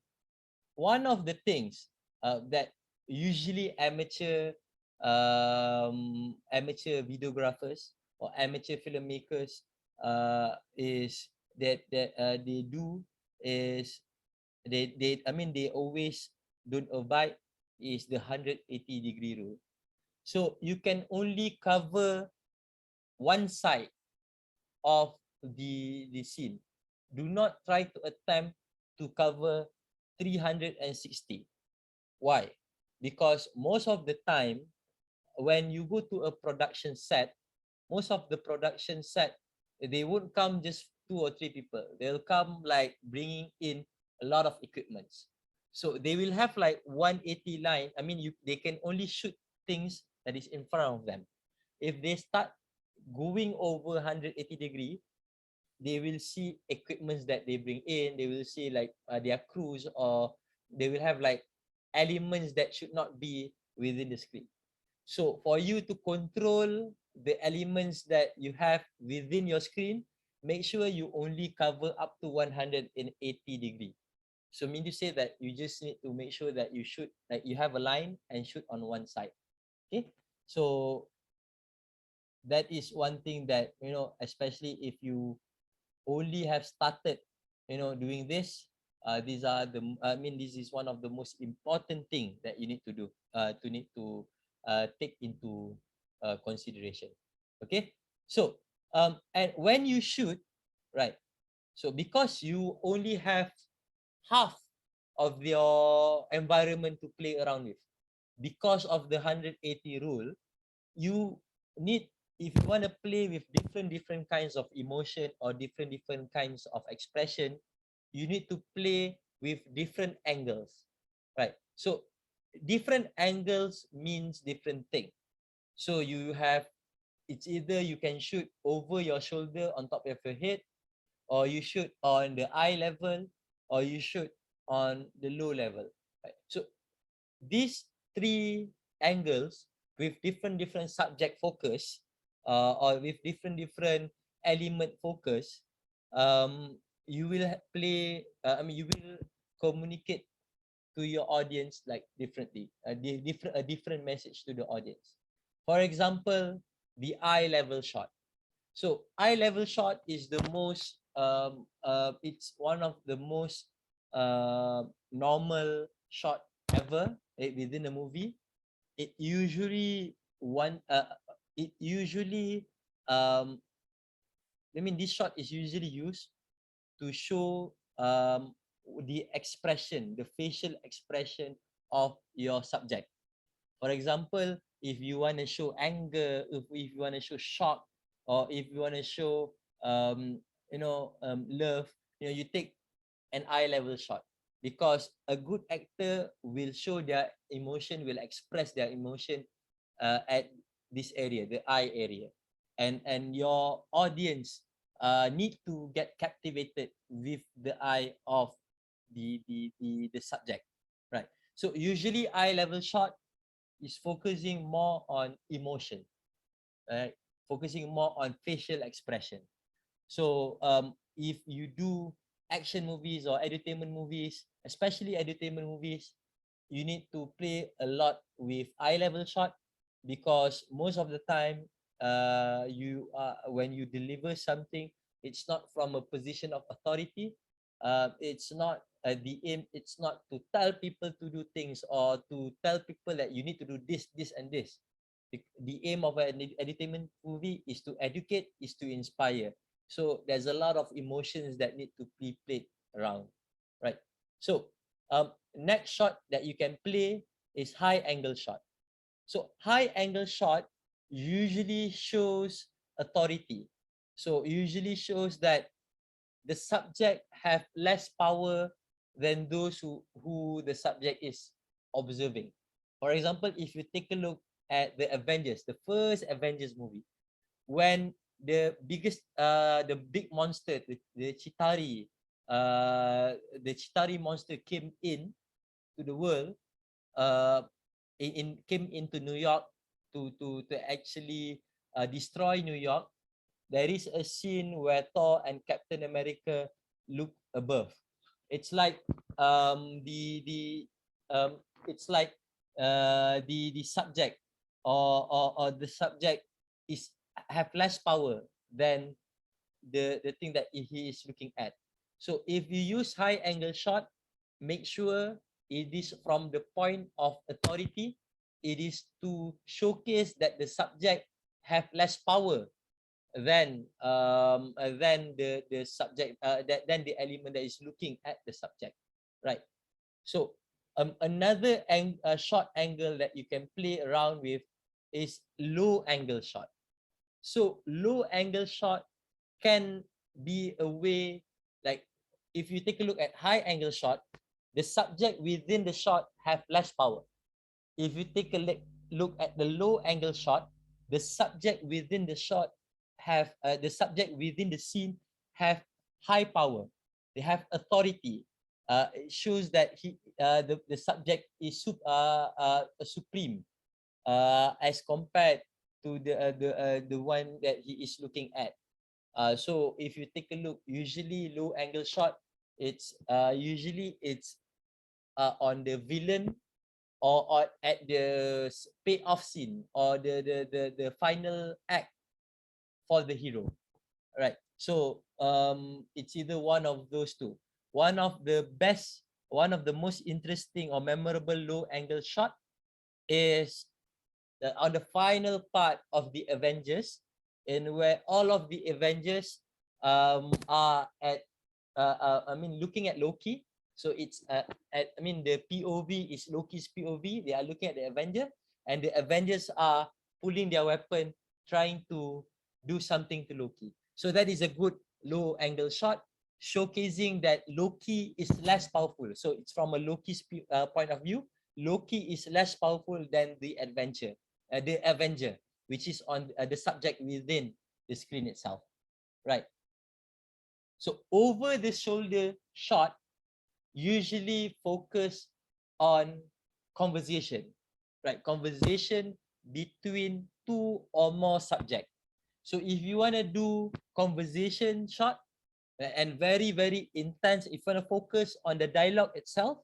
one of the things that usually amateur videographers or amateur filmmakers is that they do is they always don't abide is the 180-degree rule. So you can only cover one side of the scene. Do not try to attempt to cover 360. Why? Because most of the time, when you go to a production set, most of the production set, they won't come just 2 or 3 people. They'll come like bringing in a lot of equipments. So they will have like 180 line. I mean, they can only shoot things that is in front of them. If they start going over 180-degree, they will see equipments that they bring in. They will see like their crews, or they will have like elements that should not be within the script. So for you to control the elements that you have within your screen, make sure you only cover up to 180-degree. So mean to say that you just need to make sure that you shoot, like you have a line and shoot on one side. Okay, so that is one thing that, especially if you only have started, doing this, this is one of the most important thing that you need to do, take into consideration. Okay, so and when you shoot, right, so because you only have half of your environment to play around with, because of the 180 rule, you need, if you want to play with different kinds of emotion or different kinds of expression, you need to play with different angles, right? So different angles means different thing. So you have, it's either you can shoot over your shoulder on top of your head, or you shoot on the eye level, or you shoot on the low level, right? So these three angles with different subject focus, or with different element focus, you will play, you will communicate to your audience like differently, a different message to the audience. For example, the eye level shot. So eye level shot is the most it's one of the most normal shot ever within a movie. It usually one it usually um this shot is usually used to show the expression, the facial expression of your subject. For example, if you want to show anger, if you want to show shock, or if you want to show love, you take an eye level shot, because a good actor will show their emotion, will express their emotion at this area, the eye area, and your audience need to get captivated with the eye of the subject, right? So usually eye level shot is focusing more on emotion, right? Focusing more on facial expression. So if you do action movies or entertainment movies, especially entertainment movies, you need to play a lot with eye level shot, because most of the time you when you deliver something, it's not from a position of authority. It's not the aim, it's not to tell people to do things or to tell people that you need to do this and this. The aim of an entertainment movie is to educate, is to inspire. So there's a lot of emotions that need to be played around, right? So next shot that you can play is high angle shot. So high angle shot usually shows authority. So usually shows that the subject have less power than those who the subject is observing. For example, if you take a look at the Avengers, the first Avengers movie, when the big monster, the Chitari monster came in to the world, uh, came into New York to actually destroy New York. There is a scene where Thor and Captain America look above. It's like the it's like the subject, or the subject is have less power than the thing that he is looking at. So if you use high angle shot, make sure it is from the point of authority. It is to showcase that the subject have less power than the subject, than the element that is looking at the subject, right? So another shot angle that you can play around with is low angle shot. So low angle shot can be a way, like if you take a look at high angle shot, the subject within the shot have less power. If you take a look at the low angle shot, the subject within the shot have the subject within the scene have high power. They have authority. It shows that the subject is supreme as compared to the one that he is looking at. So if you take a look, usually low angle shot, it's usually it's on the villain, or at the payoff scene, or the final act for the hero, right? So it's either one of those two. One of the best, one of the most interesting or memorable low angle shot is on the final part of the Avengers, in where all of the Avengers are at looking at Loki. So it's the POV is Loki's POV. They are looking at the Avenger, and the Avengers are pulling their weapon, trying to do something to Loki. So that is a good low angle shot, showcasing that Loki is less powerful. So it's from a Loki's point of view. Loki is less powerful than the Avenger, which is on the subject within the screen itself, right? So over the shoulder shot usually focus on conversation, right? Conversation between two or more subject. So if you want to do conversation shot and very, very intense, if you want to focus on the dialogue itself,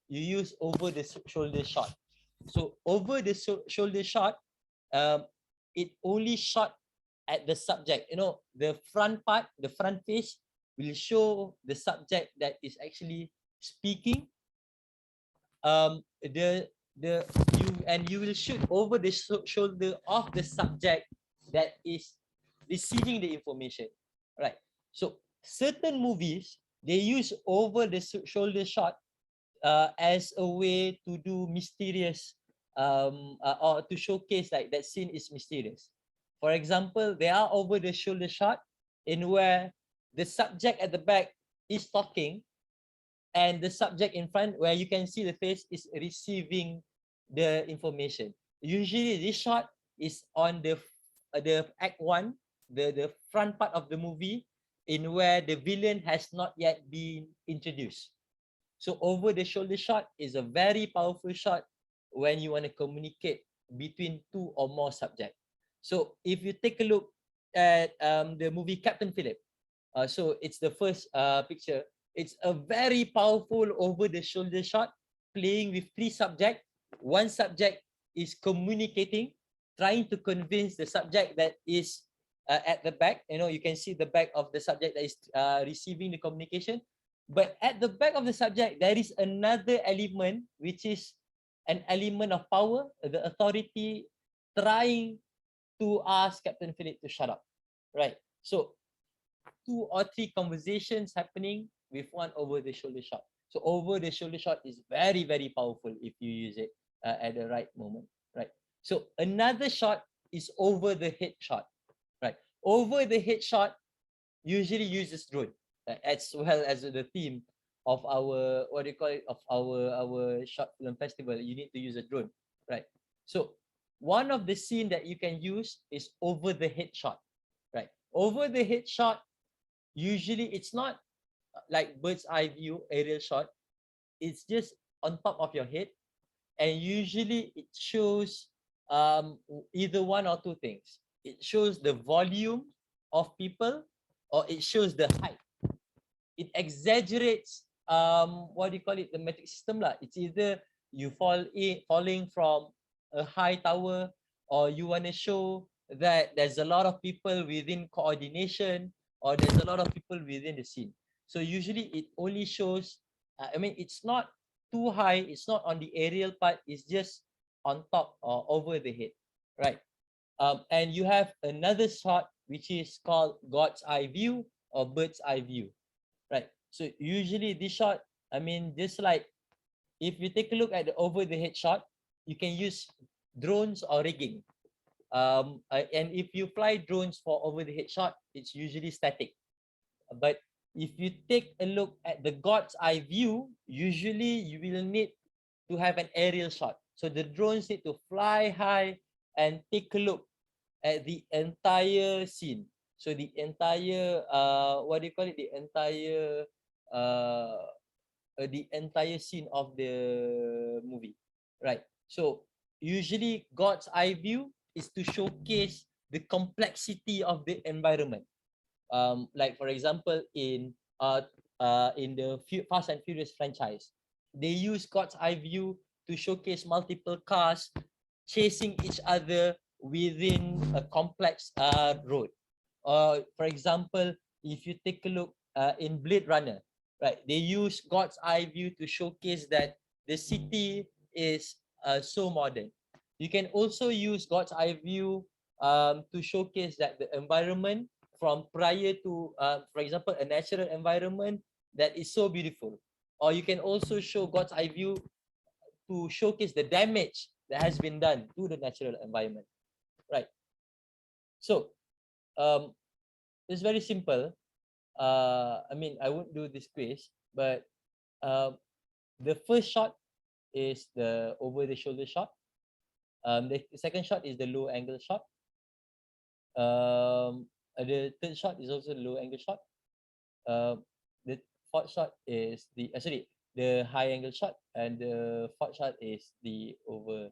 you use over the shoulder shot. So over the shoulder shot, it only shot at the subject. You know, the front part, the front face will show the subject that is actually speaking. The you will shoot over the shoulder of the subject that is receiving the information, right? So certain movies, they use over the shoulder shot as a way to do mysterious, or to showcase like that scene is mysterious. For example, there are over the shoulder shot in where the subject at the back is talking, and the subject in front where you can see the face is receiving the information. Usually this shot is on the act one, the front part of the movie, in where the villain has not yet been introduced. So over the shoulder shot is a very powerful shot when you want to communicate between two or more subjects. So if you take a look at the movie Captain Phillip, so it's the first picture. It's a very powerful over the shoulder shot playing with three subjects. One subject is communicating, trying to convince the subject that is at the back. You know, you can see the back of the subject that is receiving the communication. But at the back of the subject, there is another element, which is an element of power, the authority trying to ask Captain Phillip to shut up, right? So 2 or 3 conversations happening with one over the shoulder shot. So over the shoulder shot is very, very powerful if you use it at the right moment, right? So another shot is over the head shot, right? Over the head shot usually uses drone, as well as the theme of our, what do you call it, of our short film festival. You need to use a drone, right? So one of the scene that you can use is over the head shot, right? Over the head shot, usually it's not like bird's eye view aerial shot. It's just on top of your head, and usually it shows either one or two things. It shows the volume of people, or it shows the height. It exaggerates, what do you call it, the metric system lah. It's either you falling from a high tower, or you want to show that there's a lot of people within coordination, or there's a lot of people within the scene. So usually it only shows, I mean, it's not too high, it's not on the aerial part, it's just on top or over the head, right? And you have another shot which is called God's eye view or bird's eye view, right? So usually this shot, I mean, just like if you take a look at the over the head shot, you can use drones or rigging. And if you fly drones for over the head shot, it's usually static. But if you take a look at the God's eye view, usually you will need to have an aerial shot. So the drones need to fly high and take a look at the entire scene. So the entire, what do you call it? Uh, the entire scene of the movie, right? So usually God's eye view is to showcase the complexity of the environment. Like for example, in the Fast and Furious franchise, they use God's eye view to showcase multiple cars chasing each other within a complex road. For example, if you take a look in Blade Runner, right, they use God's eye view to showcase that the city is so modern. You can also use God's eye view to showcase that the environment from prior to, for example, a natural environment that is so beautiful. Or you can also show God's eye view to showcase the damage that has been done to the natural environment, right? So it's very simple. I mean, I won't do this quiz, but the first shot is the over the shoulder shot. The second shot is the low angle shot. The third shot is also the low angle shot. The fourth shot is the high angle shot, and the fourth shot is the over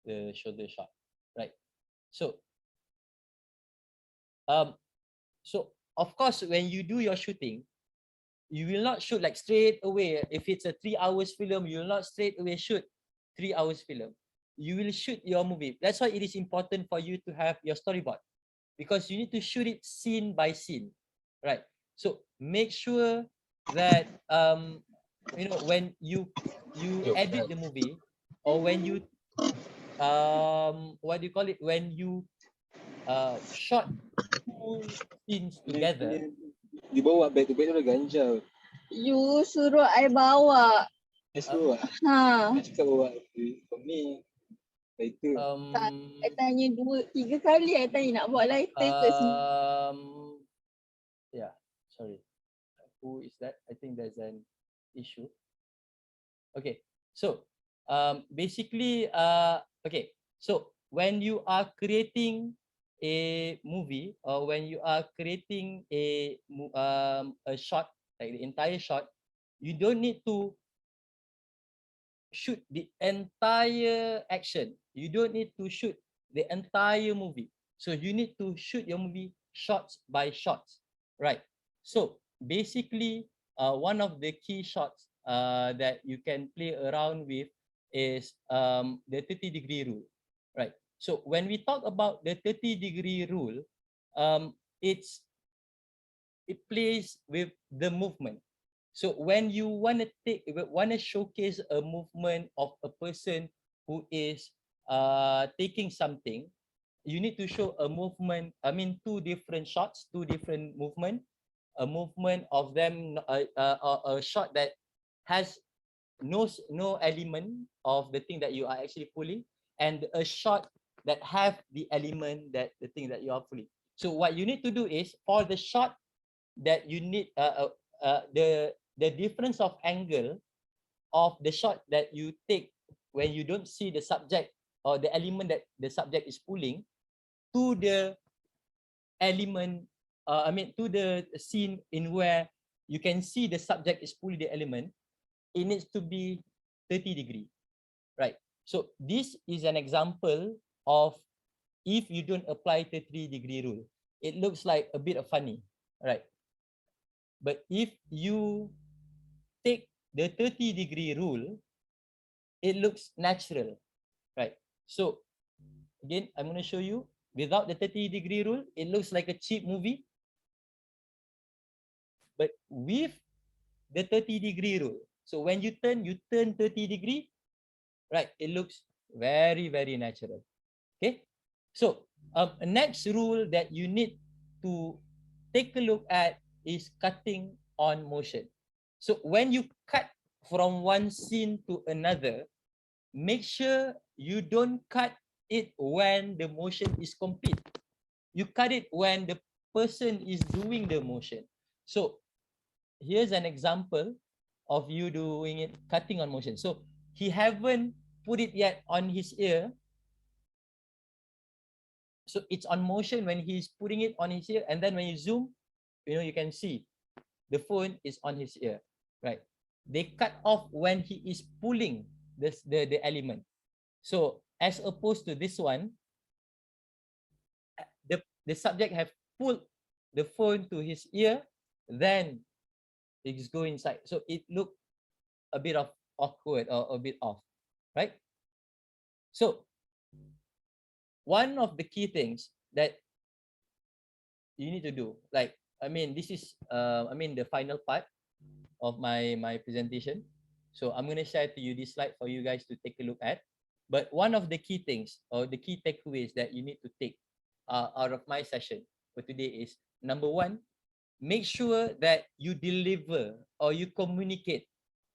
the shoulder shot, right? So so of course, when you do your shooting, you will not shoot like straight away. If it's a 3 hours film, you will not straight away shoot 3 hours film. you will shoot your movie. That's why it is important for you to have your storyboard, because you need to shoot it scene by scene, right? So make sure that when you edit the movie, or when you what do you call it, when you shot two scenes together. Di bawah back to back tu ada ganja. You suruh I bawa. Esok Ha. cakap bawa for me lighter. I tanya 2-3 kali I tanya nak bawa lighter ke sini. Yeah, sorry. Who is that? I think there's an issue. Okay, so basically, okay, so when you are creating a movie, or when you are creating a shot, like the entire shot, you don't need to shoot the entire action. You don't need to shoot the entire movie. So you need to shoot your movie shots by shots, right? So basically, one of the key shots that you can play around with is the 30-degree rule, right? So when we talk about the 30-degree rule, it plays with the movement. So when you want to showcase a movement of a person who is taking something, you need to show a movement. I mean, two different shots, two different movement. A movement of them, a shot that has no element of the thing that you are actually pulling, and a shot that have the element that the thing that you are pulling. So what you need to do is, for the shot that you need, the difference of angle of the shot that you take when you don't see the subject or the element that the subject is pulling, to the element, to the scene in where you can see the subject is pulling the element, it needs to be 30-degree, right? So this is an example of, if you don't apply 30-degree rule, it looks like a bit of funny, right? But if you take the 30-degree rule, it looks natural, right? So again, I'm going to show you, without the 30-degree rule, it looks like a cheap movie. But with the 30-degree rule, so when you turn 30-degree, right, it looks very, very natural. Okay, so next rule that you need to take a look at is cutting on motion. So when you cut from one scene to another, make sure you don't cut it when the motion is complete. You cut it when the person is doing the motion. So here's an example of you doing it, cutting on motion. So he haven't put it yet on his ear. So it's on motion when he's putting it on his ear, and then when you zoom, you can see the phone is on his ear, right? They cut off when he is pulling the element. So as opposed to this one, the subject have pulled the phone to his ear, then it's go inside. So it looked a bit of awkward or a bit off, right? So one of the key things that you need to do, like, this is the final part of my presentation. So I'm going to share to you this slide for you guys to take a look at. But one of the key things, or the key takeaways that you need to take out of my session for today is, number one, make sure that you deliver or you communicate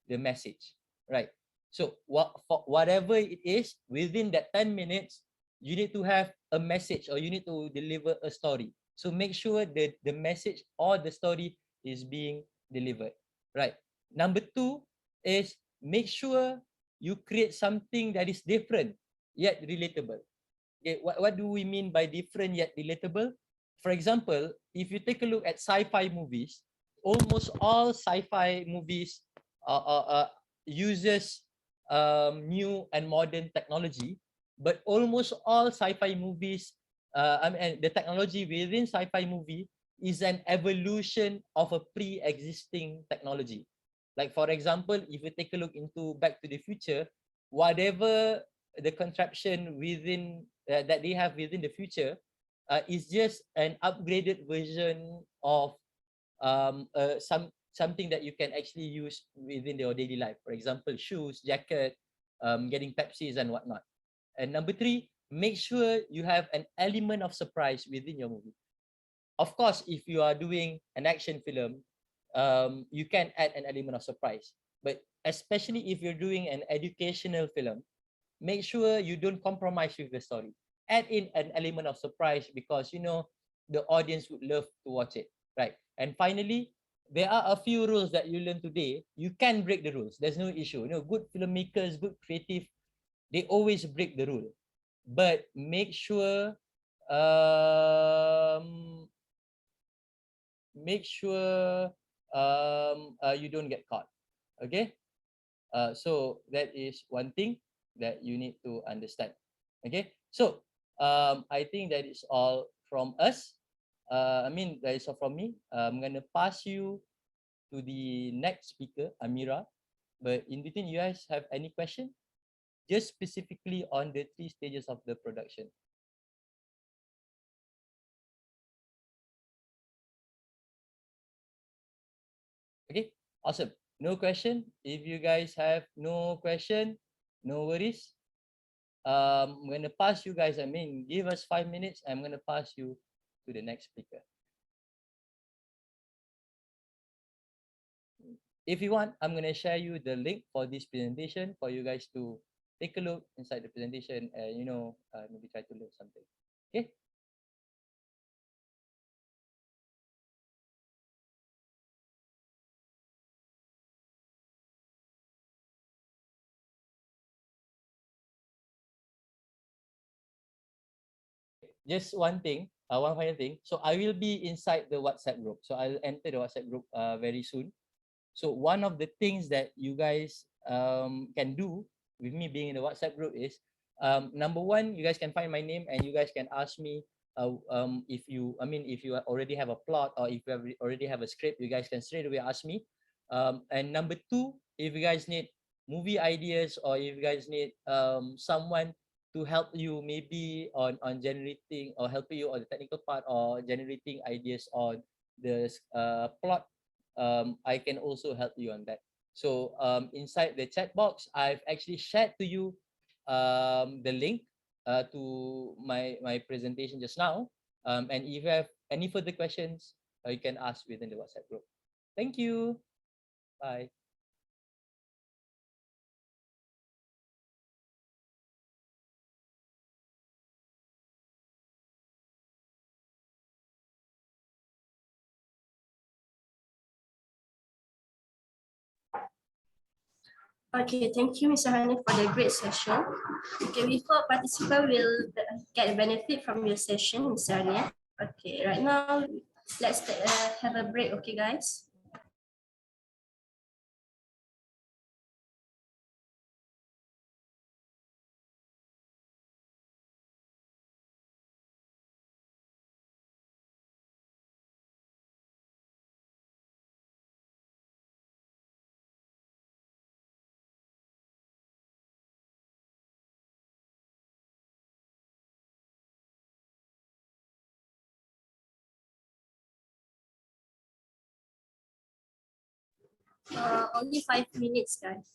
the message, right? So whatever it is, within that 10 minutes, you need to have a message, or you need to deliver a story. So make sure that the message or the story is being delivered, right? Number two is, make sure you create something that is different yet relatable. Okay, what do we mean by different yet relatable? For example, if you take a look at sci-fi movies, almost all sci-fi movies uses new and modern technology, but almost all sci-fi movies, the technology within sci-fi movie is an evolution of a pre-existing technology. Like, for example, if you take a look into Back to the Future, whatever the contraption within that they have within the future is just an upgraded version of something that you can actually use within your daily life. For example, shoes, jacket, getting Pepsis and whatnot. And number three, make sure you have an element of surprise within your movie. Of course, if you are doing an action film, you can add an element of surprise. But especially if you're doing an educational film, make sure you don't compromise with the story. Add in an element of surprise because you know the audience would love to watch it, right? And finally, there are a few rules that you learn today. You can break the rules. There's no issue. You know, good filmmakers, good creative, they always break the rule. But um, make sure you don't get caught. Okay. So that is one thing that you need to understand. Okay, so I think that is all from us. I mean, that is all from me. I'm gonna pass you to the next speaker, Amira. But in between, you guys have any question? Just specifically on the 3 stages of the production. Okay, awesome. No question. If you guys have no question, no worries. I'm gonna pass you guys. I mean, give us 5 minutes. I'm gonna pass you to the next speaker. If you want, I'm gonna share you the link for this presentation for you guys to take a look inside the presentation and maybe try to learn something. Okay. Just one thing, one final thing. So I will be inside the WhatsApp group. So I'll enter the WhatsApp group very soon. So one of the things that you guys can do with me being in the WhatsApp group is number one, you guys can find my name and you guys can ask me if you already have a plot or if you already have a script, you guys can straight away ask me. And number two, if you guys need movie ideas or if you guys need someone to help you maybe on generating or helping you on the technical part or generating ideas on the plot, I can also help you on that. So inside the chat box, I've actually shared to you the link to my presentation just now. And if you have any further questions, you can ask within the WhatsApp group. Thank you. Bye. Okay, thank you, Mr. Hanif, for the great session. Okay, we hope participants will get a benefit from your session, Mr. Hanif. Okay, right now, let's have a break, okay, guys? Only 5 minutes, guys.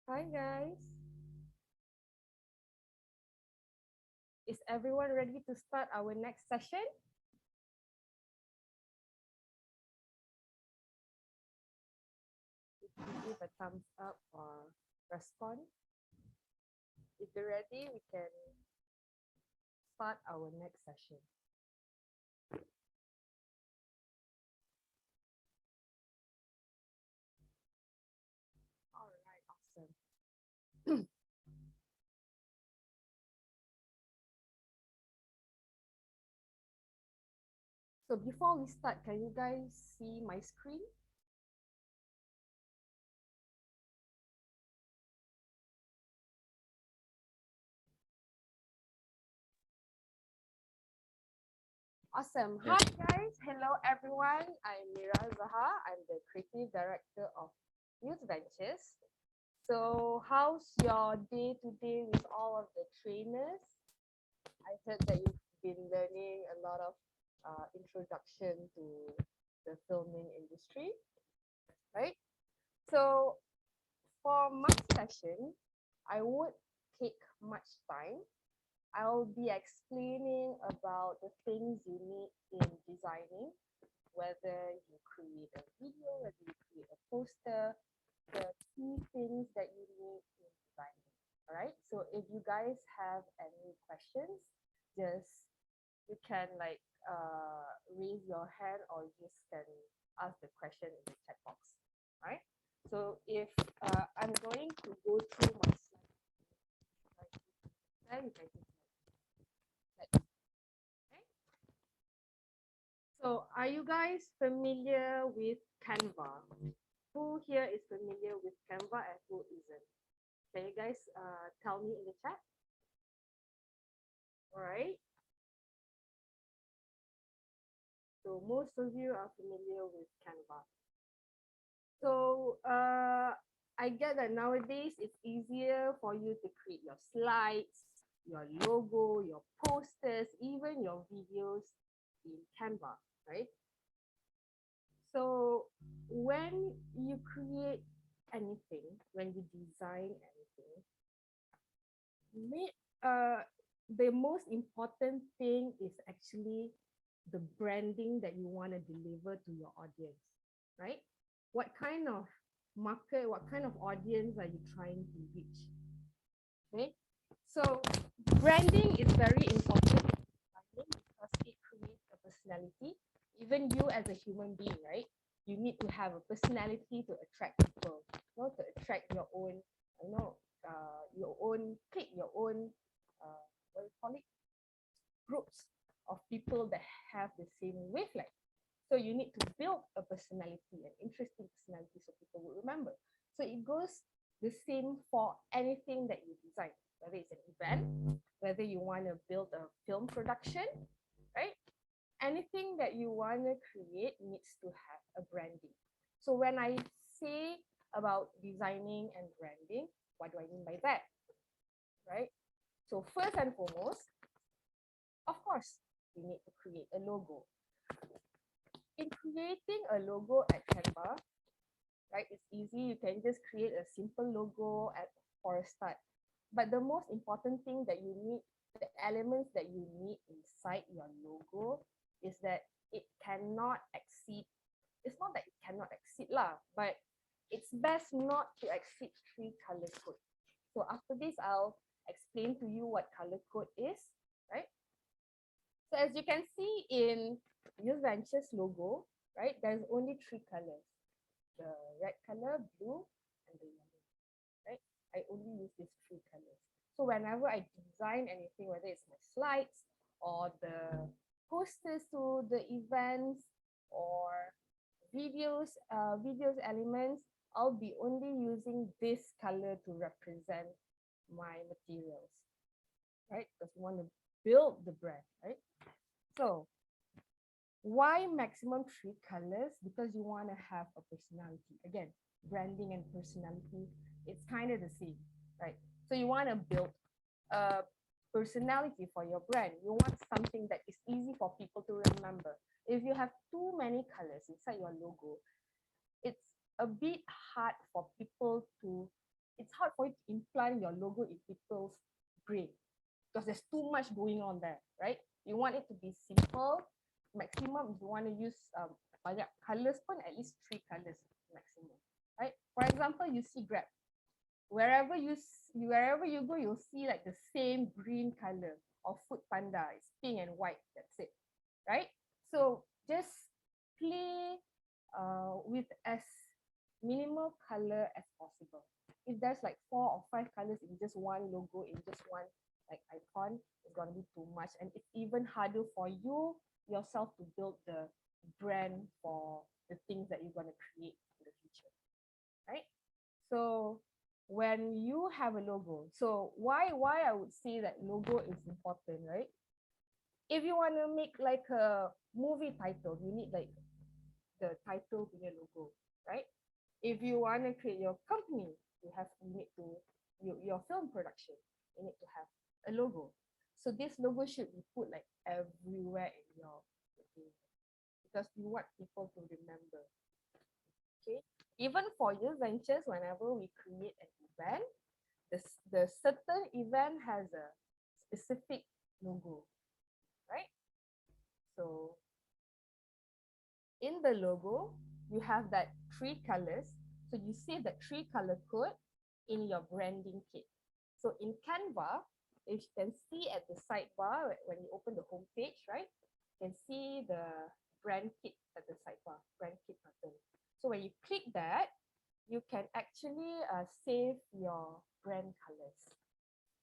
Hi guys. Is everyone ready to start our next session? If you give a thumbs up or respond. If you're ready, we can start our next session. All right, awesome. So before we start, can you guys see my screen? Awesome. Hi guys. Hello everyone. I'm Mira Zaha. I'm the creative director of Youth Ventures. So how's your day today with all of the trainers? I heard that you've been learning a lot of introduction to the filming industry, right? So for my session, I won't take much time. I'll be explaining about the things you need in designing, whether you create a video, whether you create a poster, the key things that you need in designing. All right. So if you guys have any questions, just you can like raise your hand or you just can ask the question in the chat box. All right. So if I'm going to go through my slides, then you can just like, okay. So are you guys familiar with Canva? Who here is familiar with Canva and who isn't? Can you guys tell me in the chat? All right. So most of you are familiar with Canva. So I get that nowadays it's easier for you to create your slides, your logo, your posters, even your videos in Canva, right? So when you create anything, when you design anything, the most important thing is actually the branding that you want to deliver to your audience, right? What kind of market, what kind of audience are you trying to reach? Okay, so branding is very important because it creates a personality. Even you as a human being, right? You need to have a personality to attract people, to attract your own, your own clique, your own, what do you call it? Groups of people that have the same wavelength. So you need to build a personality, an interesting personality so people will remember. So it goes the same for anything that you design, whether it's an event, whether you want to build a film production, right? Anything that you want to create needs to have a branding. So when I say about designing and branding, what do I mean by that? Right? So first and foremost, of course, you need to create a logo. In creating a logo at Canva, right, it's easy. You can just create a simple logo for a start. But the most important thing that you need, the elements that you need inside your logo is that it cannot exceed, it's not that it cannot exceed lah, but it's best not to exceed 3 color code. So after this, I'll explain to you what color code is, right? So as you can see in Youth Ventures logo, right, there's only 3 colors. The red color, blue, and the yellow, right? I only use these 3 colors. So whenever I design anything, whether it's my slides or the posters to the events or videos elements, I'll be only using this color to represent my materials, right? Because we want to build the brand, right? So why maximum 3 colors? Because you want to have a personality. Again, branding and personality, it's kind of the same, right? So you want to build a personality for your brand. You want something that is easy for people to remember. If you have too many colors inside your logo, it's a bit hard for people to it's hard for you to implant your logo in people's brain because there's too much going on there, right? You want it to be simple. Maximum, if you want to use banyak colors pun, at least 3 colors maximum, right? For example, you see Grab. Wherever you go, you'll see like the same green color. Or Food Panda, it's pink and white. That's it, right? So just play with as minimal color as possible. If there's like 4 or 5 colors in just one logo, in just one like icon, it's gonna be too much, and it's even harder for you yourself to build the brand for the things that you're gonna create in the future, right? So when you have a logo, so why I would say that logo is important, right? If you want to make like a movie title, you need like the title punya logo, right? If you want to create your company, you need to your film production, you need to have a logo. So this logo should be put like everywhere in your thing because you want people to remember. Okay, even for youth ventures, whenever we create an event, the certain event has a specific logo, right? So in the logo, you have that 3 colors. So you see the 3 color code in your branding kit. So in Canva, if you can see at the sidebar when you open the home page, right? You can see the brand kit at the sidebar, brand kit button. So when you click that, you can actually save your brand colors.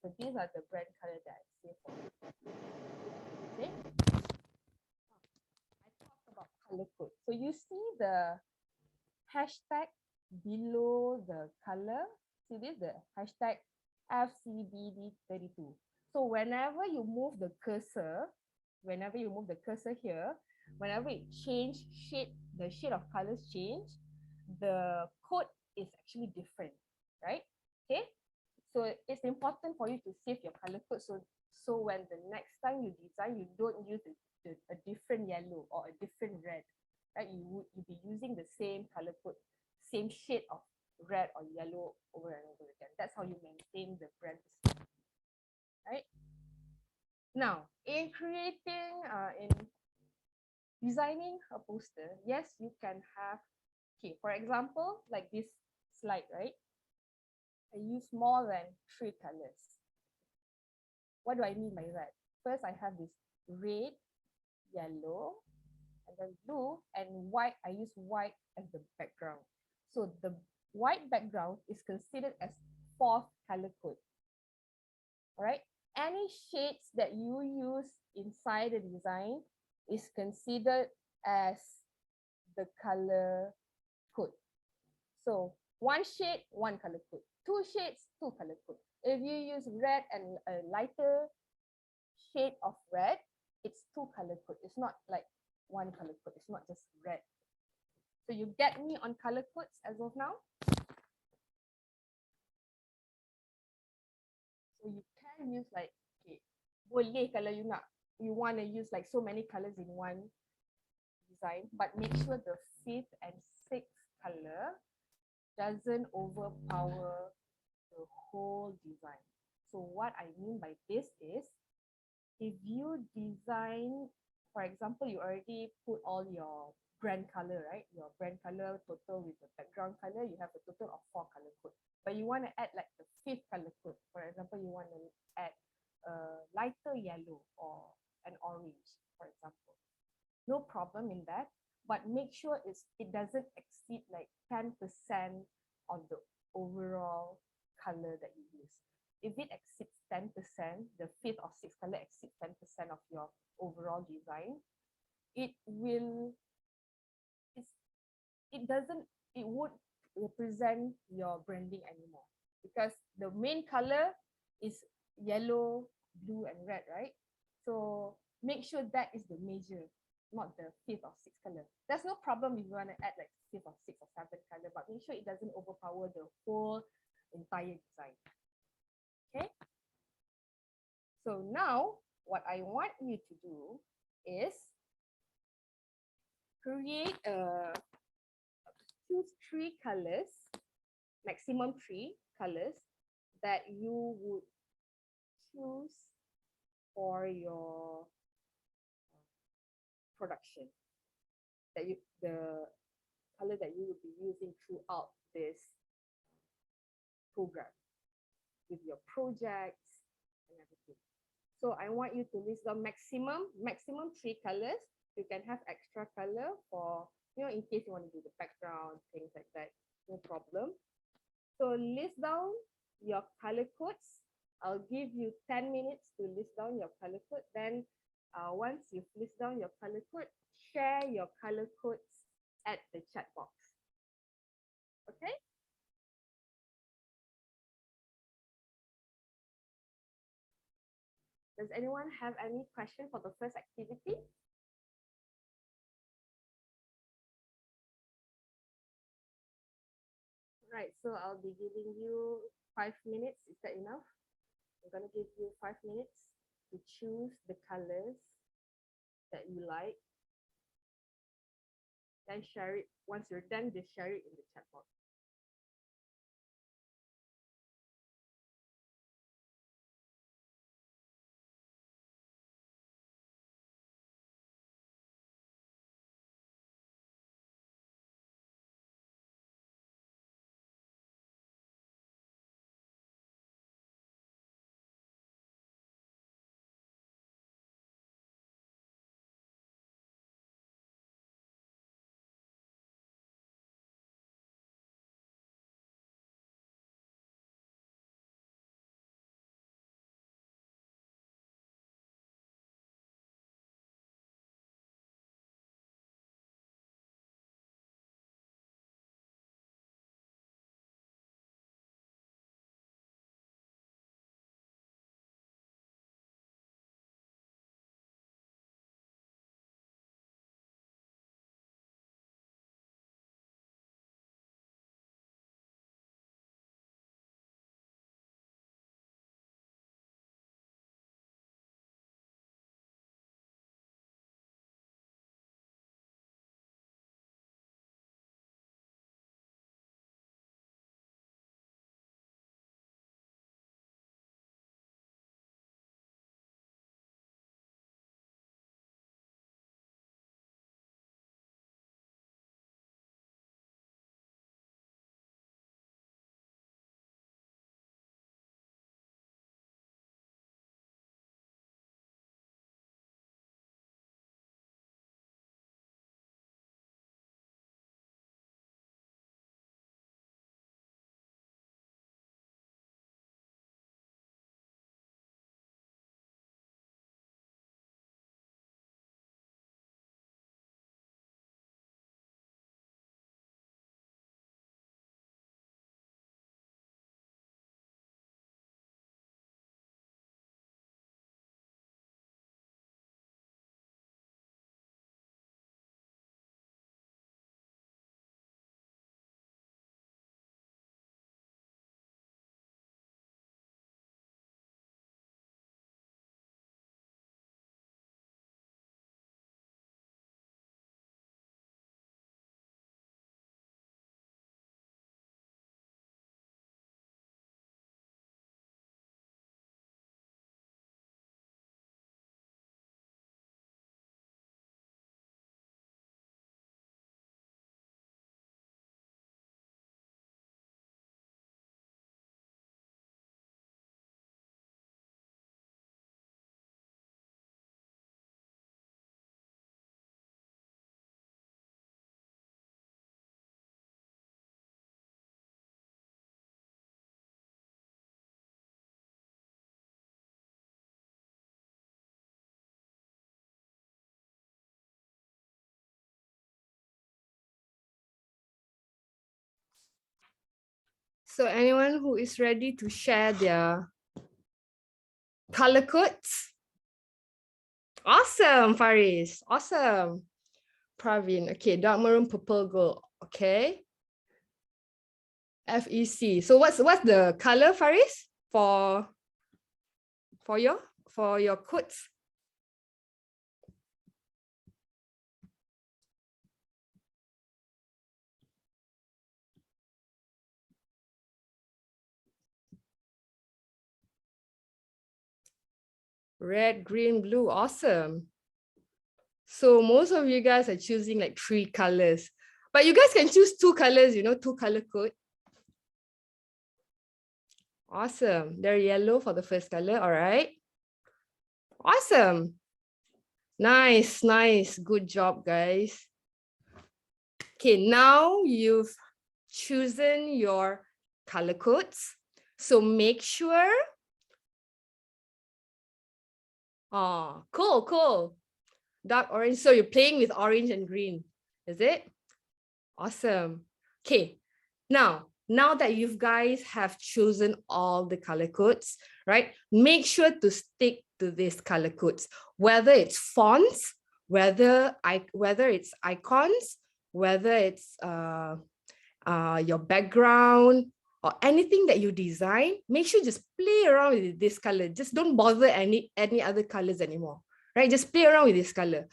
So these are the brand color that I save for you. Okay. I talked about color code. So you see the hashtag below the color. See this, the hashtag FCBD32. So whenever you move the cursor here, whenever it change shade, the shade of colors change, the code is actually different, right? Okay. So it's important for you to save your color code. So when the next time you design, you don't use a different yellow or a different red, right? You'll be using the same color code, same shade of red or yellow over and over again. That's how you maintain the brand, right? Now, in designing a poster, yes, you can have, okay, for example, like this slide, right? I use more than 3 colors. What do I mean by that? First, I have this red, yellow, and then blue, and white. I use white as the background. So the white background is considered as 4th color code. All right. Any shades that you use inside the design is considered as the color code. So 1 shade, 1 color code. 2 shades, 2 color code. If you use red and a lighter shade of red, it's 2 color code. It's not like 1 color code. It's not just red. So you get me on color codes as of now? So you can use like, okay, boleh kalau you want to use like so many colors in one design, but make sure the 5th and 6th color doesn't overpower the whole design. So what I mean by this is, if you design, for example, you already put all your brand color, right? Your brand color total with the background color, you have a total of 4 color code. But you want to add like the 5th color code. For example, you want to add a lighter yellow or an orange, for example. No problem in that, but make sure it doesn't exceed like 10% of the overall color that you use. If it exceeds 10%, the 5th or 6th color exceeds 10% of your overall design, it won't represent your branding anymore, because the main color is yellow, blue, and red, right? So make sure that is the major, not the 5th or 6th color. There's no problem if you want to add like 5th or 6th or 7th color, but make sure it doesn't overpower the whole entire design. Okay. So now what I want you to do is choose 3 colors maximum 3 colors that you would choose for your production, that you the color that you would be using throughout this program with your projects and everything. So I want you to list down maximum 3 colors. You can have extra color for, in case you want to do the background, things like that, no problem. So list down your color codes. I'll give you 10 minutes to list down your color code. Then once you've list down your color code, share your color codes at the chat box. Okay? Does anyone have any question for the first activity? Right, so I'll be giving you 5 minutes. Is that enough? I'm going to give you 5 minutes to choose the colors that you like. Then share it. Once you're done, just share it in the chat box. So anyone who is ready to share their color codes? Awesome, Faris. Awesome. Praveen. Okay, dark maroon, purple, gold. Okay. FEC. So what's the color, Faris, for your codes? Red, green, blue. Awesome. So most of you guys are choosing like 3 colors, but you guys can choose 2 colors, 2 color code. Awesome. They're yellow for the first color. All right. Awesome. Nice, nice. Good job, guys. Okay, now you've chosen your color codes. So make sure. Oh, cool, cool. Dark orange. So you're playing with orange and green, is it? Awesome. Okay, now that you guys have chosen all the color codes, right? Make sure to stick to these color codes, whether it's fonts, whether it's icons, whether it's your background or anything that you design. Make sure just play around with this color. Just don't bother any other colors anymore, right? Just play around with this color.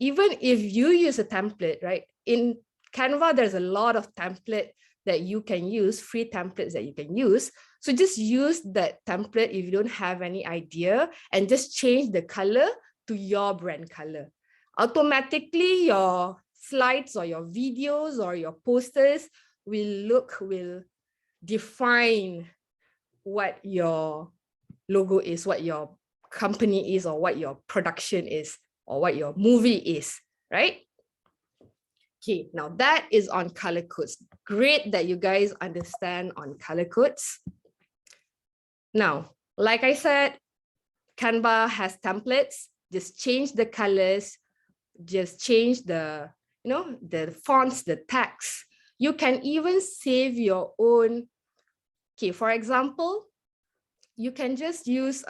Even if you use a template, right? In Canva, there's a lot of template that you can use, free templates that you can use. So just use that template if you don't have any idea and just change the color to your brand color. Automatically, your slides or your videos or your posters will define what your logo is, what your company is, or what your production is, or what your movie is, right? Okay, now that is on color codes. Great that you guys understand on color codes. Now, like I said, Canva has templates. Just change the colors, just change the, the fonts, the text. You can even save your own. Okay, for example, you can just use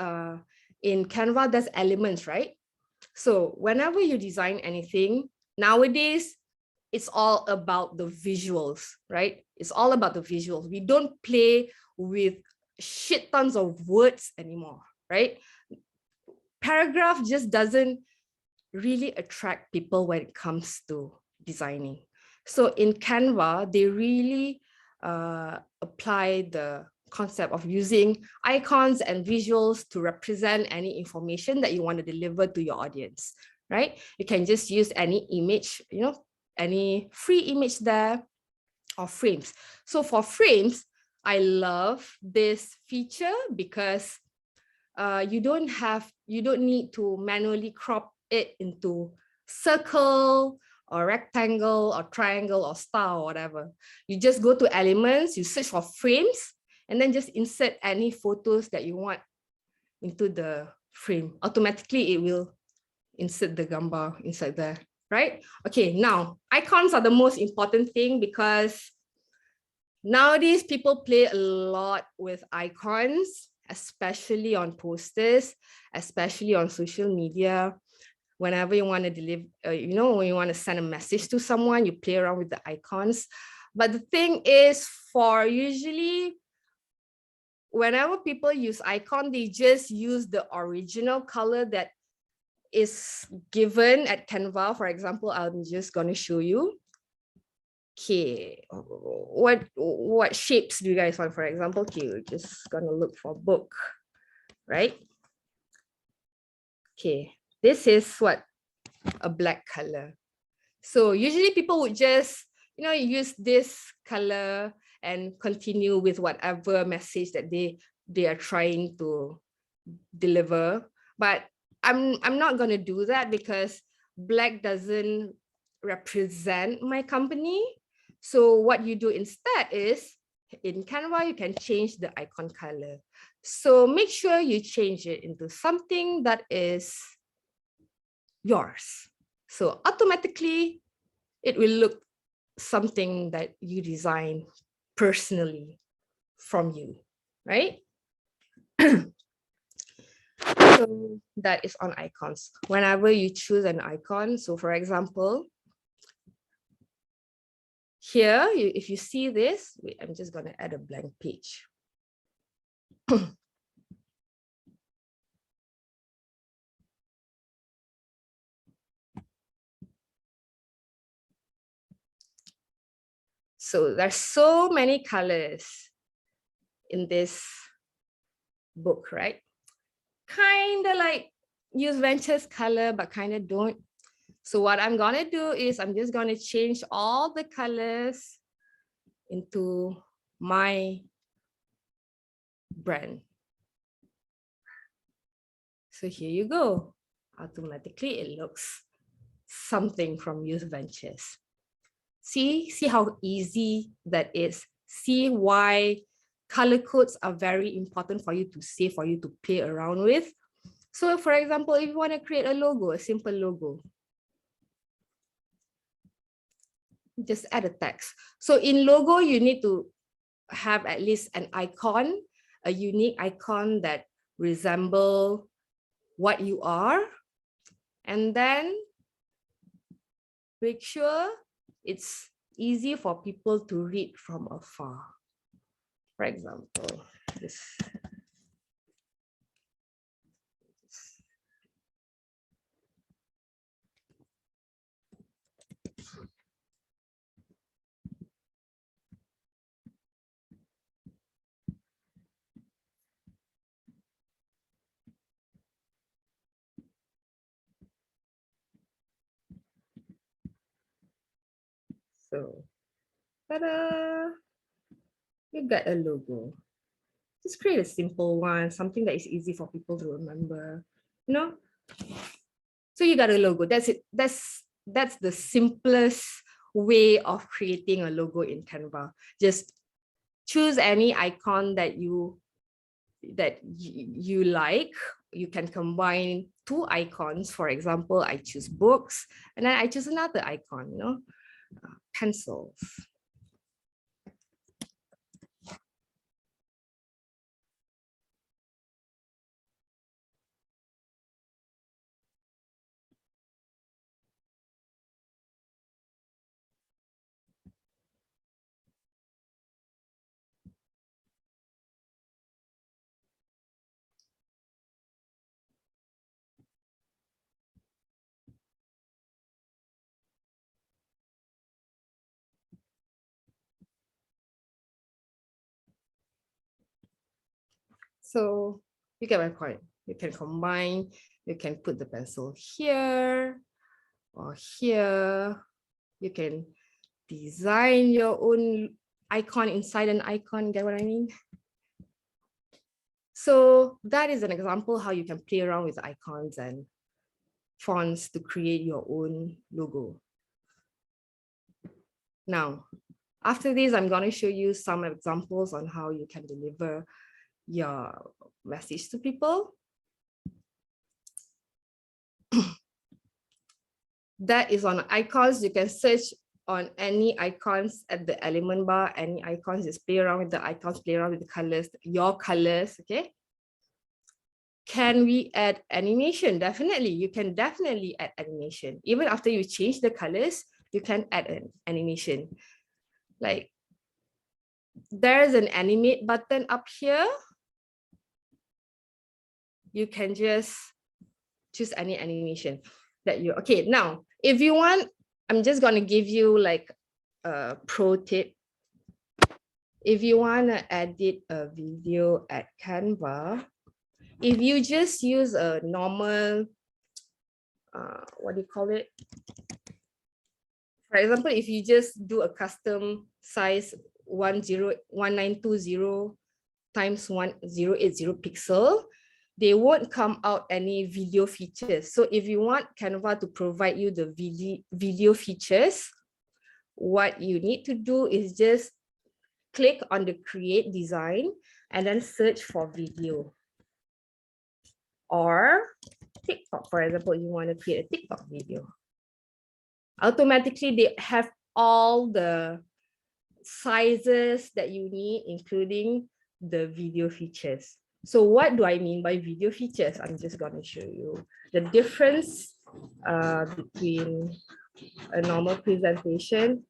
in Canva, there's elements, right? So whenever you design anything, nowadays, it's all about the visuals, right? It's all about the visuals. We don't play with shit tons of words anymore, right? Paragraph just doesn't really attract people when it comes to designing. So in Canva, they really apply the concept of using icons and visuals to represent any information that you want to deliver to your audience, right? You can just use any image, any free image there or frames. So for frames, I love this feature because you don't need to manually crop it into circle or rectangle or triangle or star or whatever. You just go to elements, you search for frames, and then just insert any photos that you want into the frame. Automatically, it will insert the gambar inside there, right? Okay, now icons are the most important thing because nowadays people play a lot with icons, especially on posters, especially on social media. Whenever you want to deliver, when you want to send a message to someone, you play around with the icons. But the thing is, for usually, whenever people use icon, they just use the original color that is given at Canva. For example, I'm just going to show you. Okay, what shapes do you guys want? For example, okay, we're just going to look for book, right? Okay, this is what a black color. So usually people would just, use this color and continue with whatever message that they are trying to deliver. But I'm not going to do that because black doesn't represent my company. So what you do instead is in Canva, you can change the icon color. So make sure you change it into something that is yours. So automatically, it will look something that you design personally from you, right? So that is on icons. Whenever you choose an icon, so for example, here, if you see this, wait, I'm just going to add a blank page. So there's so many colors in this book, right? kind of like use Ventures color, but kind of don't. So what I'm gonna do is I'm just gonna change all the colors into my brand. So here you go. Automatically it looks something from Youth Ventures. See how easy that is. See why color codes are very important for you to see, for you to play around with. So for example, if you want to create a logo, a simple logo, just add a text. So in logo, you need to have at least an icon, a unique icon that resemble what you are. And then make sure it's easy for people to read from afar. For example, this. So, ta-da! You got a logo. Just create a simple one, something that is easy for people to remember. You know? So you got a logo. That's it. That's the simplest way of creating a logo in Canva. Just choose any icon that you like. You can combine two icons. For example, I choose books, and then I choose another icon, you know, pencils. So you get my point. You can combine, you can put the pencil here or here. You can design your own icon inside an icon, get what I mean? So that is an example how you can play around with icons and fonts to create your own logo. Now, after this, I'm going to show you some examples on how you can deliver your message to people. That is on icons. You can search on any icons at the element bar, any icons, just play around with the icons, play around with the colors, your colors, okay? Can we add animation? Definitely, you can definitely add animation. Even after you change the colors, you can add an animation. Like, there's an animate button up here. You can just choose any animation that you, okay, now, if you want, I'm just gonna give you like a pro tip. If you wanna edit a video at Canva, if you just use a normal, what do you call it? For example, if you just do a custom size 1920 times 1080 pixel, they won't come out any video features. So if you want Canva to provide you the video features, what you need to do is just click on the create design and then search for video. Or TikTok, for example, you want to create a TikTok video. Automatically, they have all the sizes that you need, including the video features. So what do I mean by video features? I'm just going to show you the difference between a normal presentation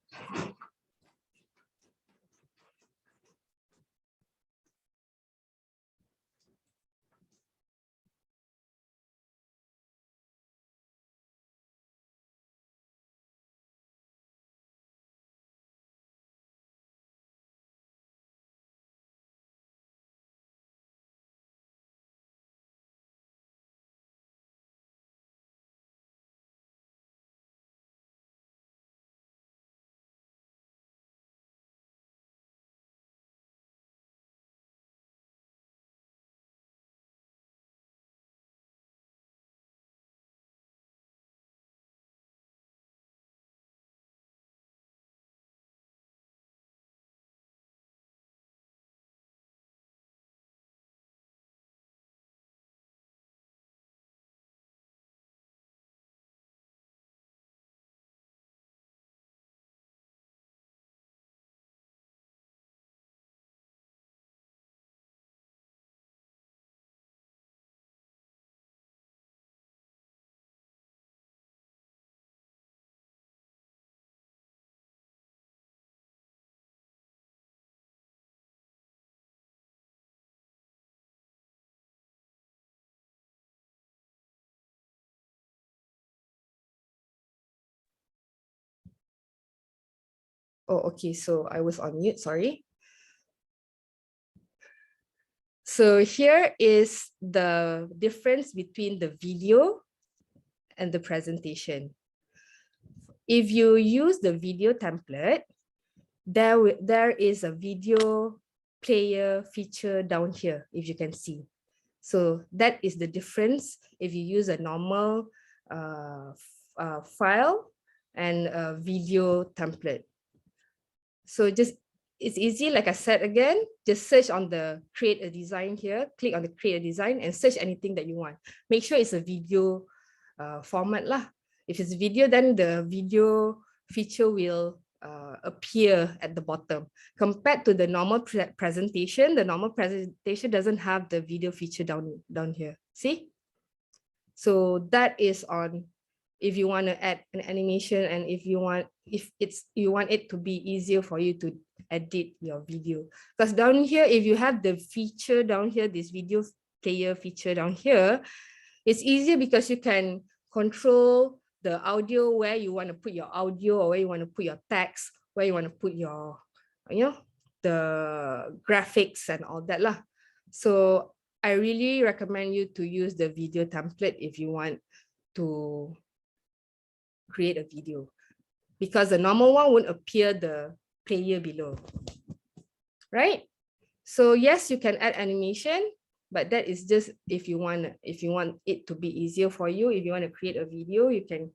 Oh, okay. So I was on mute, sorry. So here is the difference between the video and the presentation. If you use the video template, there is a video player feature down here, if you can see. So that is the difference if you use a normal file and a video template. So it's easy, like I said again, just search on the create a design here, click on the create a design and search anything that you want. Make sure it's a video format lah. If it's video, then the video feature will appear at the bottom. Compared to the normal presentation, the normal presentation doesn't have the video feature down here. See? So that is on if you want to add an animation and if you want it to be easier for you to edit your video. Because down here, if you have the feature down here, this video player feature down here, it's easier because you can control the audio, where you want to put your audio or where you want to put your text, where you want to put your, the graphics and all that lah. So I really recommend you to use the video template if you want to create a video, because the normal one won't appear the player below, right? So yes, you can add animation, but that is just if you want it to be easier for you. If you want to create a video, you can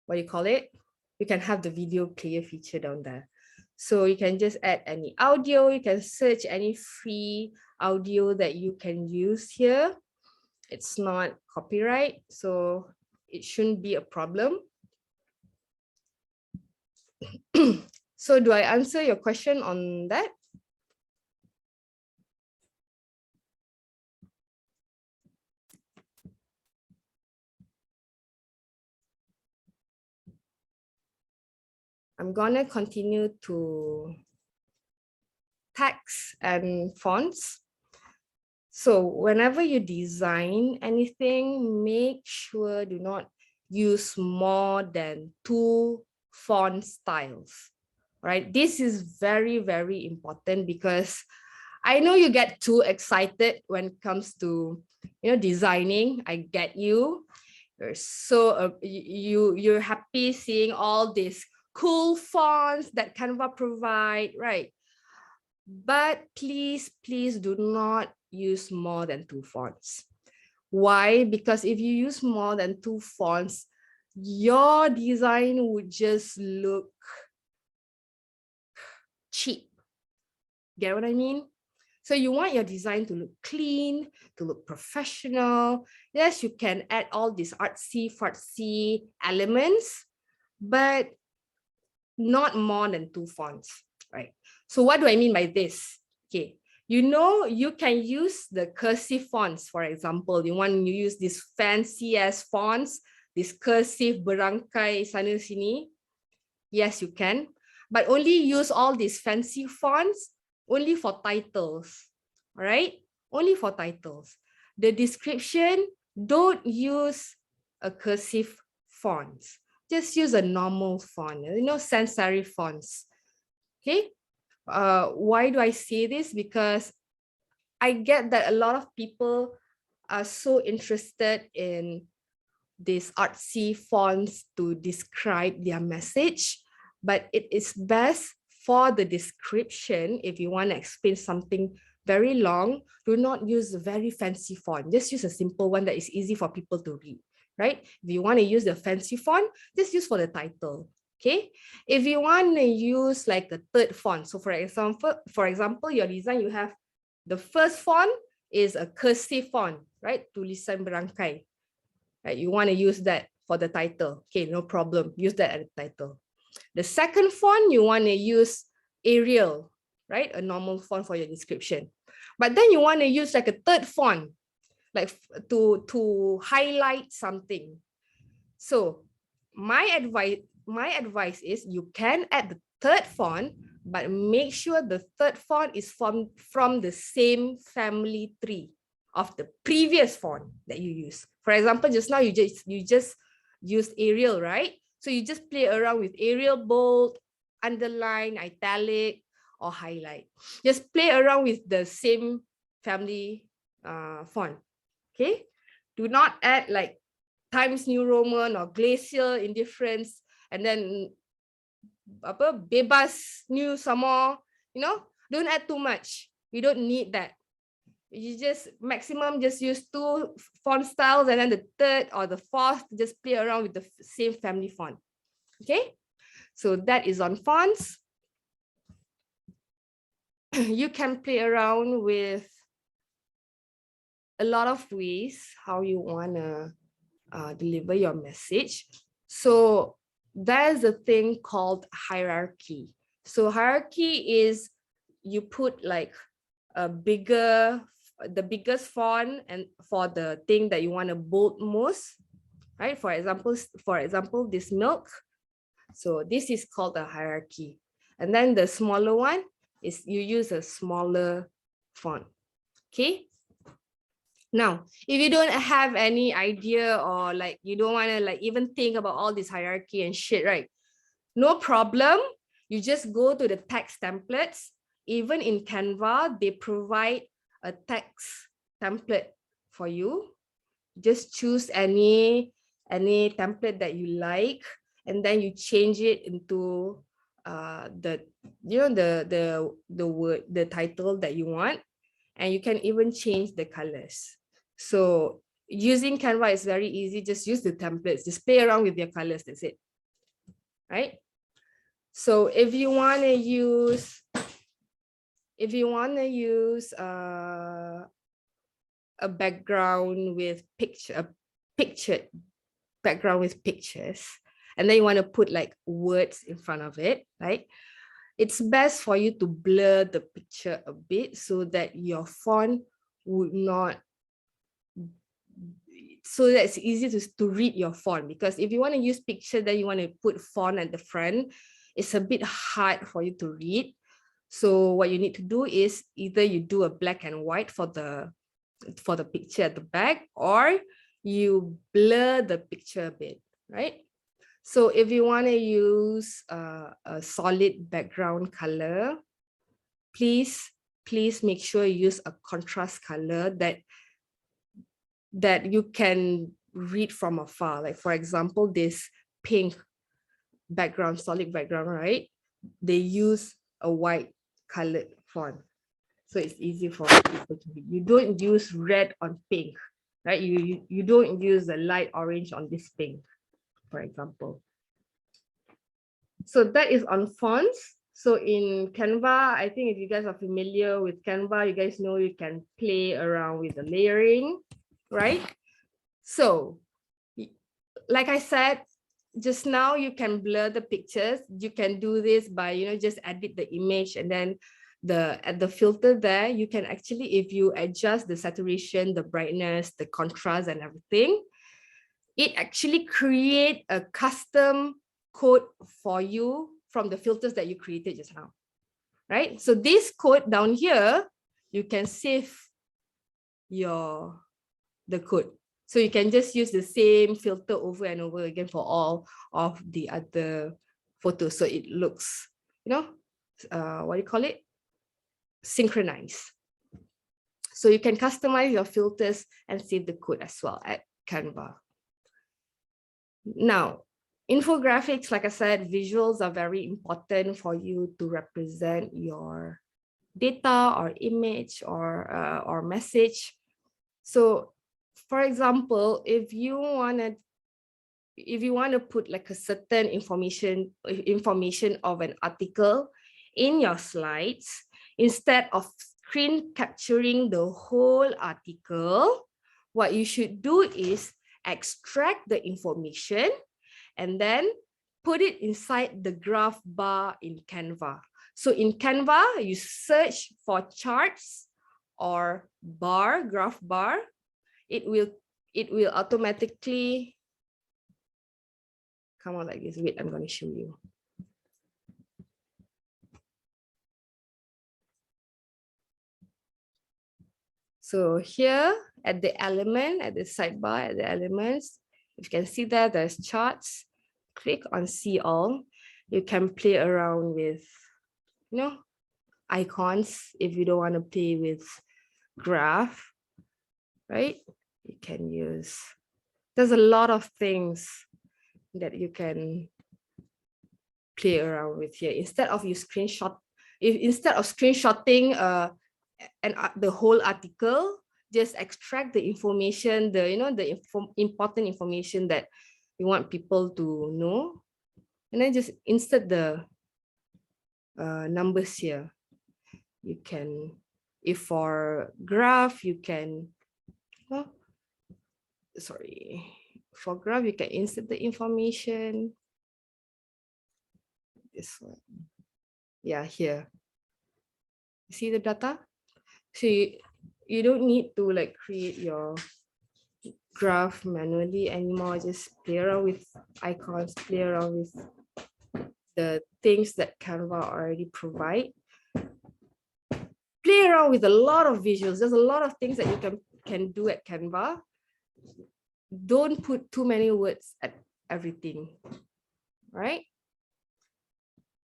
what do you call it? You can have the video player feature down there. So you can just add any audio. You can search any free audio that you can use here. It's not copyright, so it shouldn't be a problem. So do I answer your question on that? I'm gonna continue to text and fonts. So whenever you design anything, make sure do not use more than 2 font styles, right? This is very, very important because I know you get too excited when it comes to, designing. I get you. You're so you're happy seeing all these cool fonts that Canva provide, right? But please do not use more than 2 fonts. Why? Because if you use more than 2 fonts, your design would just look cheap. Get what I mean? So you want your design to look clean, to look professional. Yes, you can add all these artsy-fartsy elements, but not more than 2 fonts, right? So what do I mean by this? Okay, you can use the cursive fonts, for example. You want to use these fancy ass fonts, this cursive berangkai sana sini. Yes, you can, but only use all these fancy fonts only for titles, all right? Only for titles. The description, don't use a cursive font. Just use a normal font, sans serif fonts. Okay. Why do I say this? Because I get that a lot of people are so interested in these artsy fonts to describe their message, but it is best for the description. If you want to explain something very long, do not use a very fancy font. Just use a simple one that is easy for people to read, right? If you want to use the fancy font, just use for the title. Okay. If you want to use like a third font, so for example, your design, you have the first font is a cursive font, right? Tulisan berangkai. Right? You want to use that for the title. Okay, no problem. Use that as a title. The second font, you want to use Arial, right? A normal font for your description. But then you want to use like a third font, like to highlight something. So my advice is you can add the third font, but make sure the third font is from the same family tree of the previous font that you use. For example, just now you just used Arial, right? So you just play around with Arial bold, underline, italic, or highlight. Just play around with the same family font. Okay. Do not add like Times New Roman or Glacial Indifference and then bebas new some more. Don't add too much. You don't need that. You just maximum just use 2 font styles, and then the third or the fourth just play around with the same family font. Okay, so that is on fonts. You can play around with a lot of ways how you want to deliver your message. So there's a thing called hierarchy. So hierarchy is you put like the biggest font and for the thing that you want to bold most, right? For example, this milk. So this is called a hierarchy. And then the smaller one is you use a smaller font. Okay. Now, if you don't have any idea or like you don't want to like even think about all this hierarchy and shit, right? No problem. You just go to the text templates. Even in Canva, they provide a text template for you. Just choose any template that you like, and then you change it into the word, the title that you want, and you can even change the colors. So using Canva is very easy. Just use the templates. Just play around with your colors. That's it, right? So if you want to use a background with pictured background with pictures, and then you want to put like words in front of it, right? It's best for you to blur the picture a bit so that your font would not, so that it's easy to read your font. Because if you want to use picture, then you want to put font at the front, it's a bit hard for you to read. So what you need to do is either you do a black and white for the picture at the back, or you blur the picture a bit, right? So if you want to use a solid background color, please make sure you use a contrast color that you can read from afar. Like for example, this pink background, solid background, right? They use a white colored font. So it's easy for people to read. You don't use red on pink, right? You don't use the light orange on this pink, for example. So that is on fonts. So in Canva, I think if you guys are familiar with Canva, you guys know you can play around with the layering, right? So like I said, just now you can blur the pictures. You can do this by, just edit the image, and then at the filter there, you can actually, if you adjust the saturation, the brightness, the contrast and everything, it actually create a custom code for you from the filters that you created just now, right? So this code down here, you can save the code. So you can just use the same filter over and over again for all of the other photos. So it looks, what do you call it? Synchronized. So you can customize your filters and save the code as well at Canva. Now, infographics, like I said, visuals are very important for you to represent your data or image or message. So for example, if you want to put like a certain information of an article in your slides, instead of screen capturing the whole article, what you should do is extract the information and then put it inside the graph bar in Canva. So in Canva, you search for charts or graph bar. It will automatically come out like this. Wait, I'm going to show you. So here at the element, at the sidebar, at the elements, if you can see that there's charts. click on see all, you can play around with, icons if you don't want to play with graph, right? You can use, there's a lot of things that you can play around with here. Instead of screenshotting the whole article, just extract the information, important information that you want people to know, and then just insert the numbers here. You can, if for graph, you can, for graph, you can insert the information. This one, yeah, here. See the data? So you don't need to like create your graph manually anymore. Just play around with icons, play around with the things that Canva already provide. Play around with a lot of visuals. There's a lot of things that you can do at Canva. Don't put too many words at everything, right?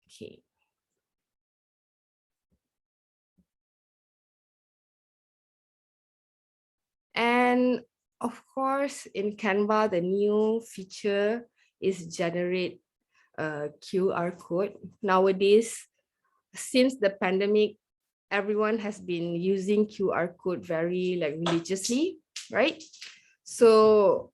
Okay. And of course, in Canva, the new feature is generate a QR code. Nowadays, since the pandemic, everyone has been using QR code very religiously, right? So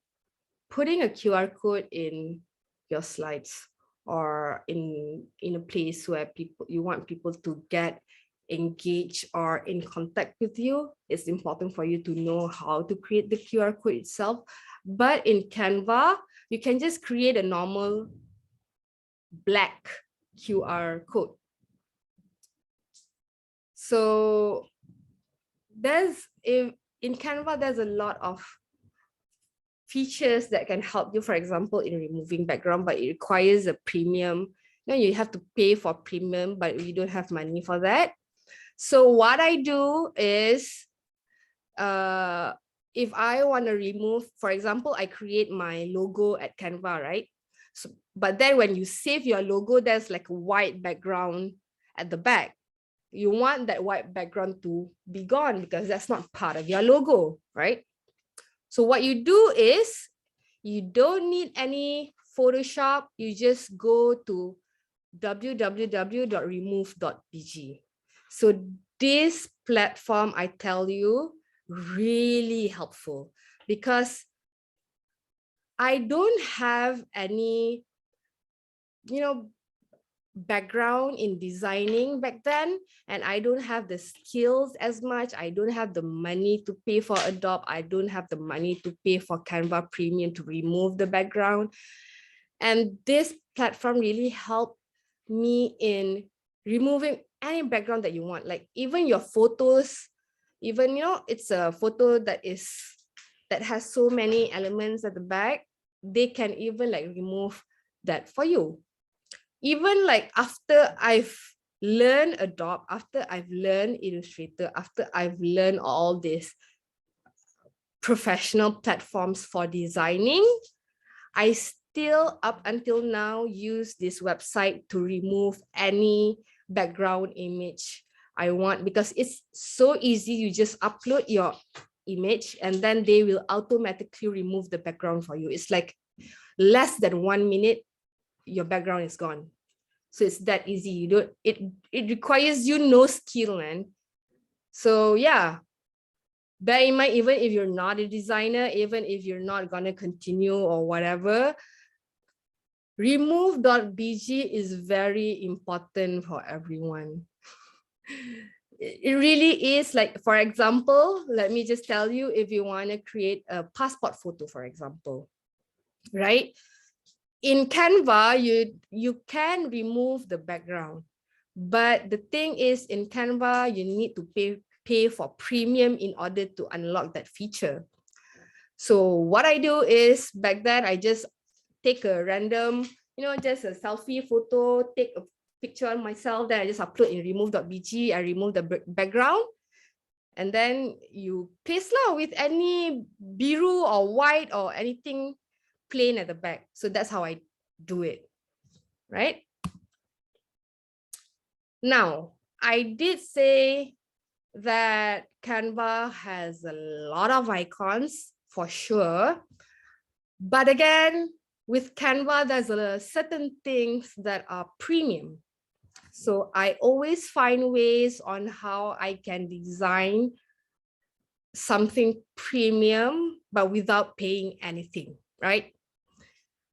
putting a QR code in your slides or in a place where you want people to get engaged or in contact with you, it's important for you to know how to create the QR code itself. But in Canva, you can just create a normal black QR code. So in Canva, there's a lot of features that can help you, for example, in removing background, but it requires a premium. You have to pay for premium, but you don't have money for that. So what I do is, if I want to remove, for example, I create my logo at Canva, right? So, but then when you save your logo, there's like a white background at the back. You want that white background to be gone because that's not part of your logo, right? So what you do is, you don't need any Photoshop. You just go to www.remove.bg. So this platform, I tell you, really helpful because I don't have any, background in designing back then, and I don't have the skills as much. I don't have the money to pay for Adobe. I don't have the money to pay for Canva Premium to remove the background. And this platform really helped me in removing any background that you want, like even your photos, even, it's a photo that has so many elements at the back, they can even remove that for you. Even after I've learned Adobe, after I've learned Illustrator, after I've learned all these professional platforms for designing, I still up until now use this website to remove any background image I want, because it's so easy. You just upload your image and then they will automatically remove the background for you. It's like less than 1 minute, your background is gone. So it's that easy. It requires you no skill, man. So yeah, bear in mind, even if you're not a designer, even if you're not gonna continue or whatever, remove.bg is very important for everyone. It really is. Like, for example, let me just tell you, if you want to create a passport photo, for example, right? In Canva, you can remove the background, but the thing is, in Canva, you need to pay for premium in order to unlock that feature. So what I do is, back then, I just take a random, just a selfie photo, take a picture of myself, then I just upload in remove.bg. I remove the background, and then you paste with any biru or white or anything plain at the back. So that's how I do it, right? Now, I did say that Canva has a lot of icons for sure. But again, with Canva, there's certain things that are premium. So I always find ways on how I can design something premium, but without paying anything, right?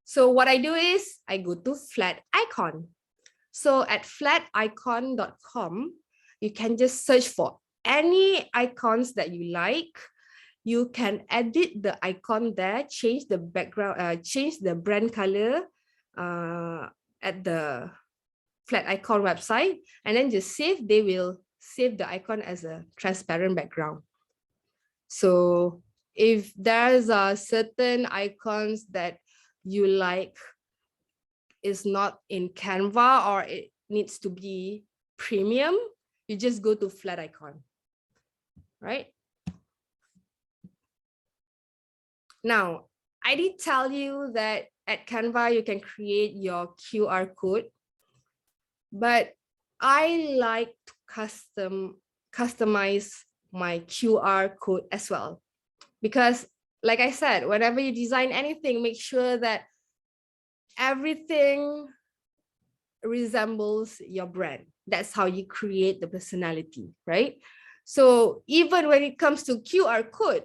So what I do is I go to Flat Icon. So at flaticon.com, you can just search for any icons that you like. You can edit the icon there, change the background, change the brand color at the Flat Icon website, and then just save. They will save the icon as a transparent background. So if there's certain icons that you like is not in Canva or it needs to be premium, you just go to Flat Icon, right? Now, I did tell you that at Canva, you can create your QR code, but I like to customize my QR code as well. Because like I said, whenever you design anything, make sure that everything resembles your brand. That's how you create the personality, right? So even when it comes to QR code,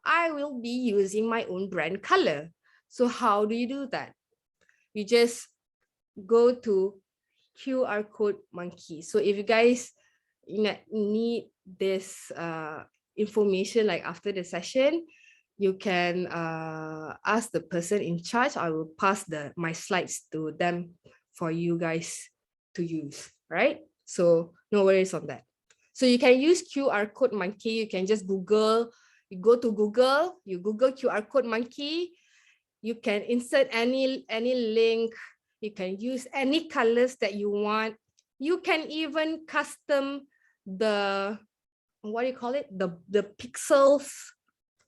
I will be using my own brand color. So how do you do that? You just go to QR code monkey. So if you guys need this information like after the session, you can ask the person in charge. I will pass my slides to them for you guys to use, right? So no worries on that. So you can use QR code monkey. You can just Google, you go to Google, you Google QR code monkey. You can insert any link. You can use any colors that you want. You can even custom the, what do you call it? The pixels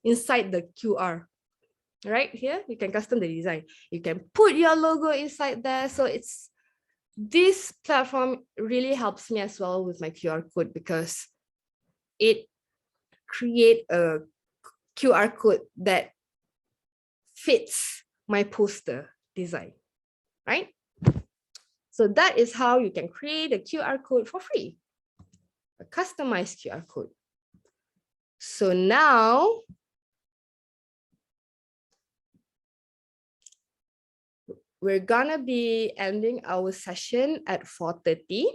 inside the QR. Right here, you can custom the design. You can put your logo inside there. So this platform really helps me as well with my QR code because it create a QR code that fits my poster design, right? So that is how you can create a QR code for free, a customized QR code. So now, we're gonna be ending our session at 4:30.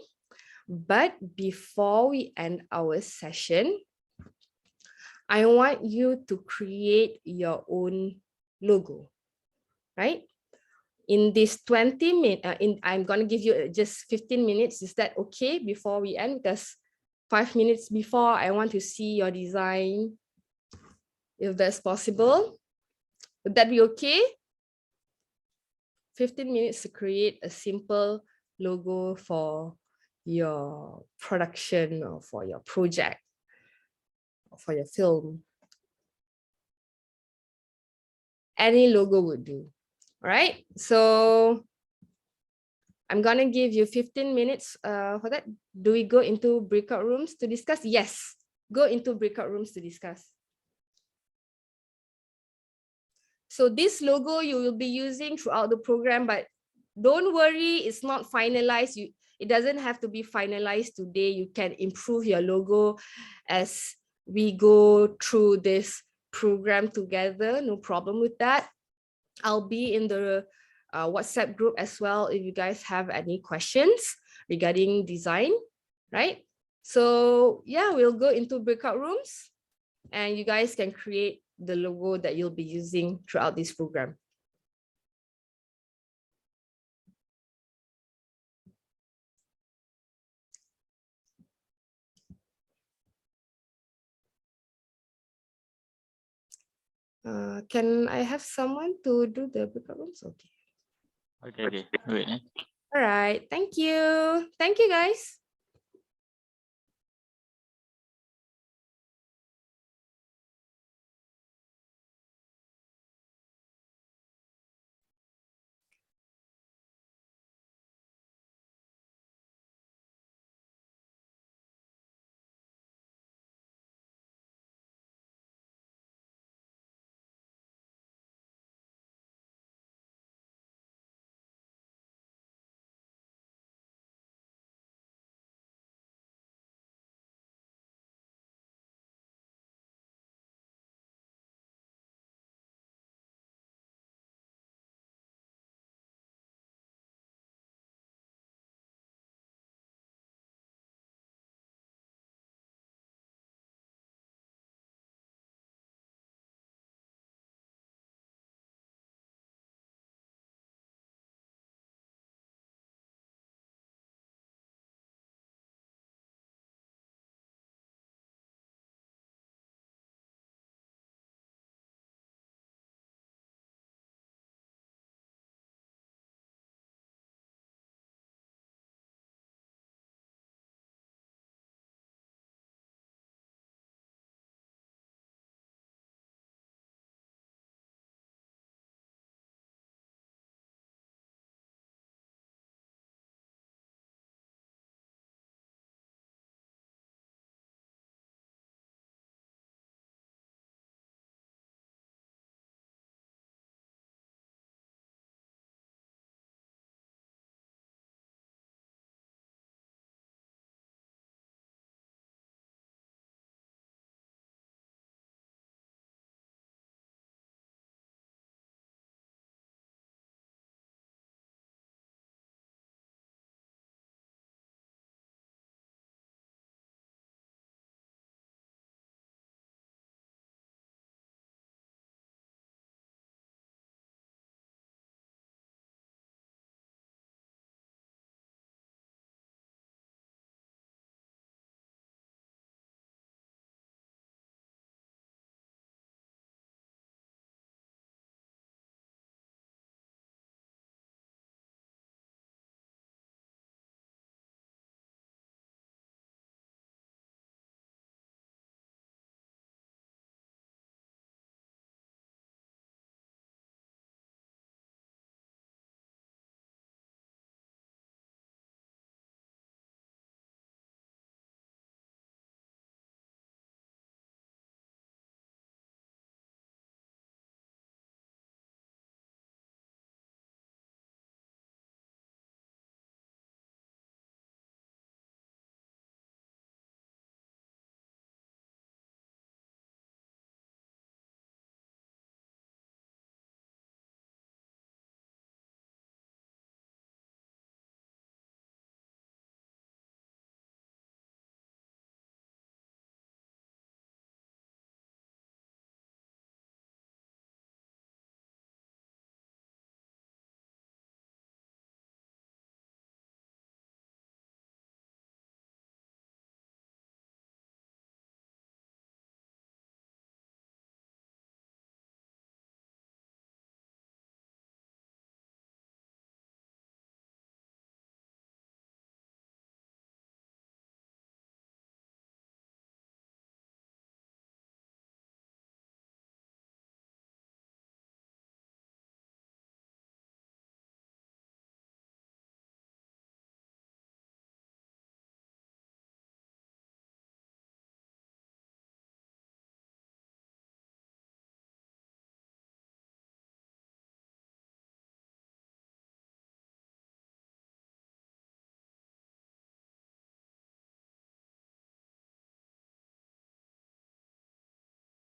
But before we end our session, I want you to create your own logo, right? In this 20 minutes, I'm going to give you just 15 minutes. Is that okay before we end? Because 5 minutes before, I want to see your design, if that's possible. Would that be okay? 15 minutes to create a simple logo for your production or for your project or for your film. Any logo would do. All right, so I'm gonna give you 15 minutes for that. Do we go into breakout rooms to discuss? Yes, go into breakout rooms to discuss. So this logo you will be using throughout the program, but don't worry, it's not finalized. It doesn't have to be finalized today. You can improve your logo as we go through this program together. No problem with that. I'll be in the WhatsApp group as well if you guys have any questions regarding design, right? So yeah, we'll go into breakout rooms and you guys can create the logo that you'll be using throughout this program. Can I have someone to do the breakout rooms? Okay. Okay, wait. All right, thank you. Thank you, guys.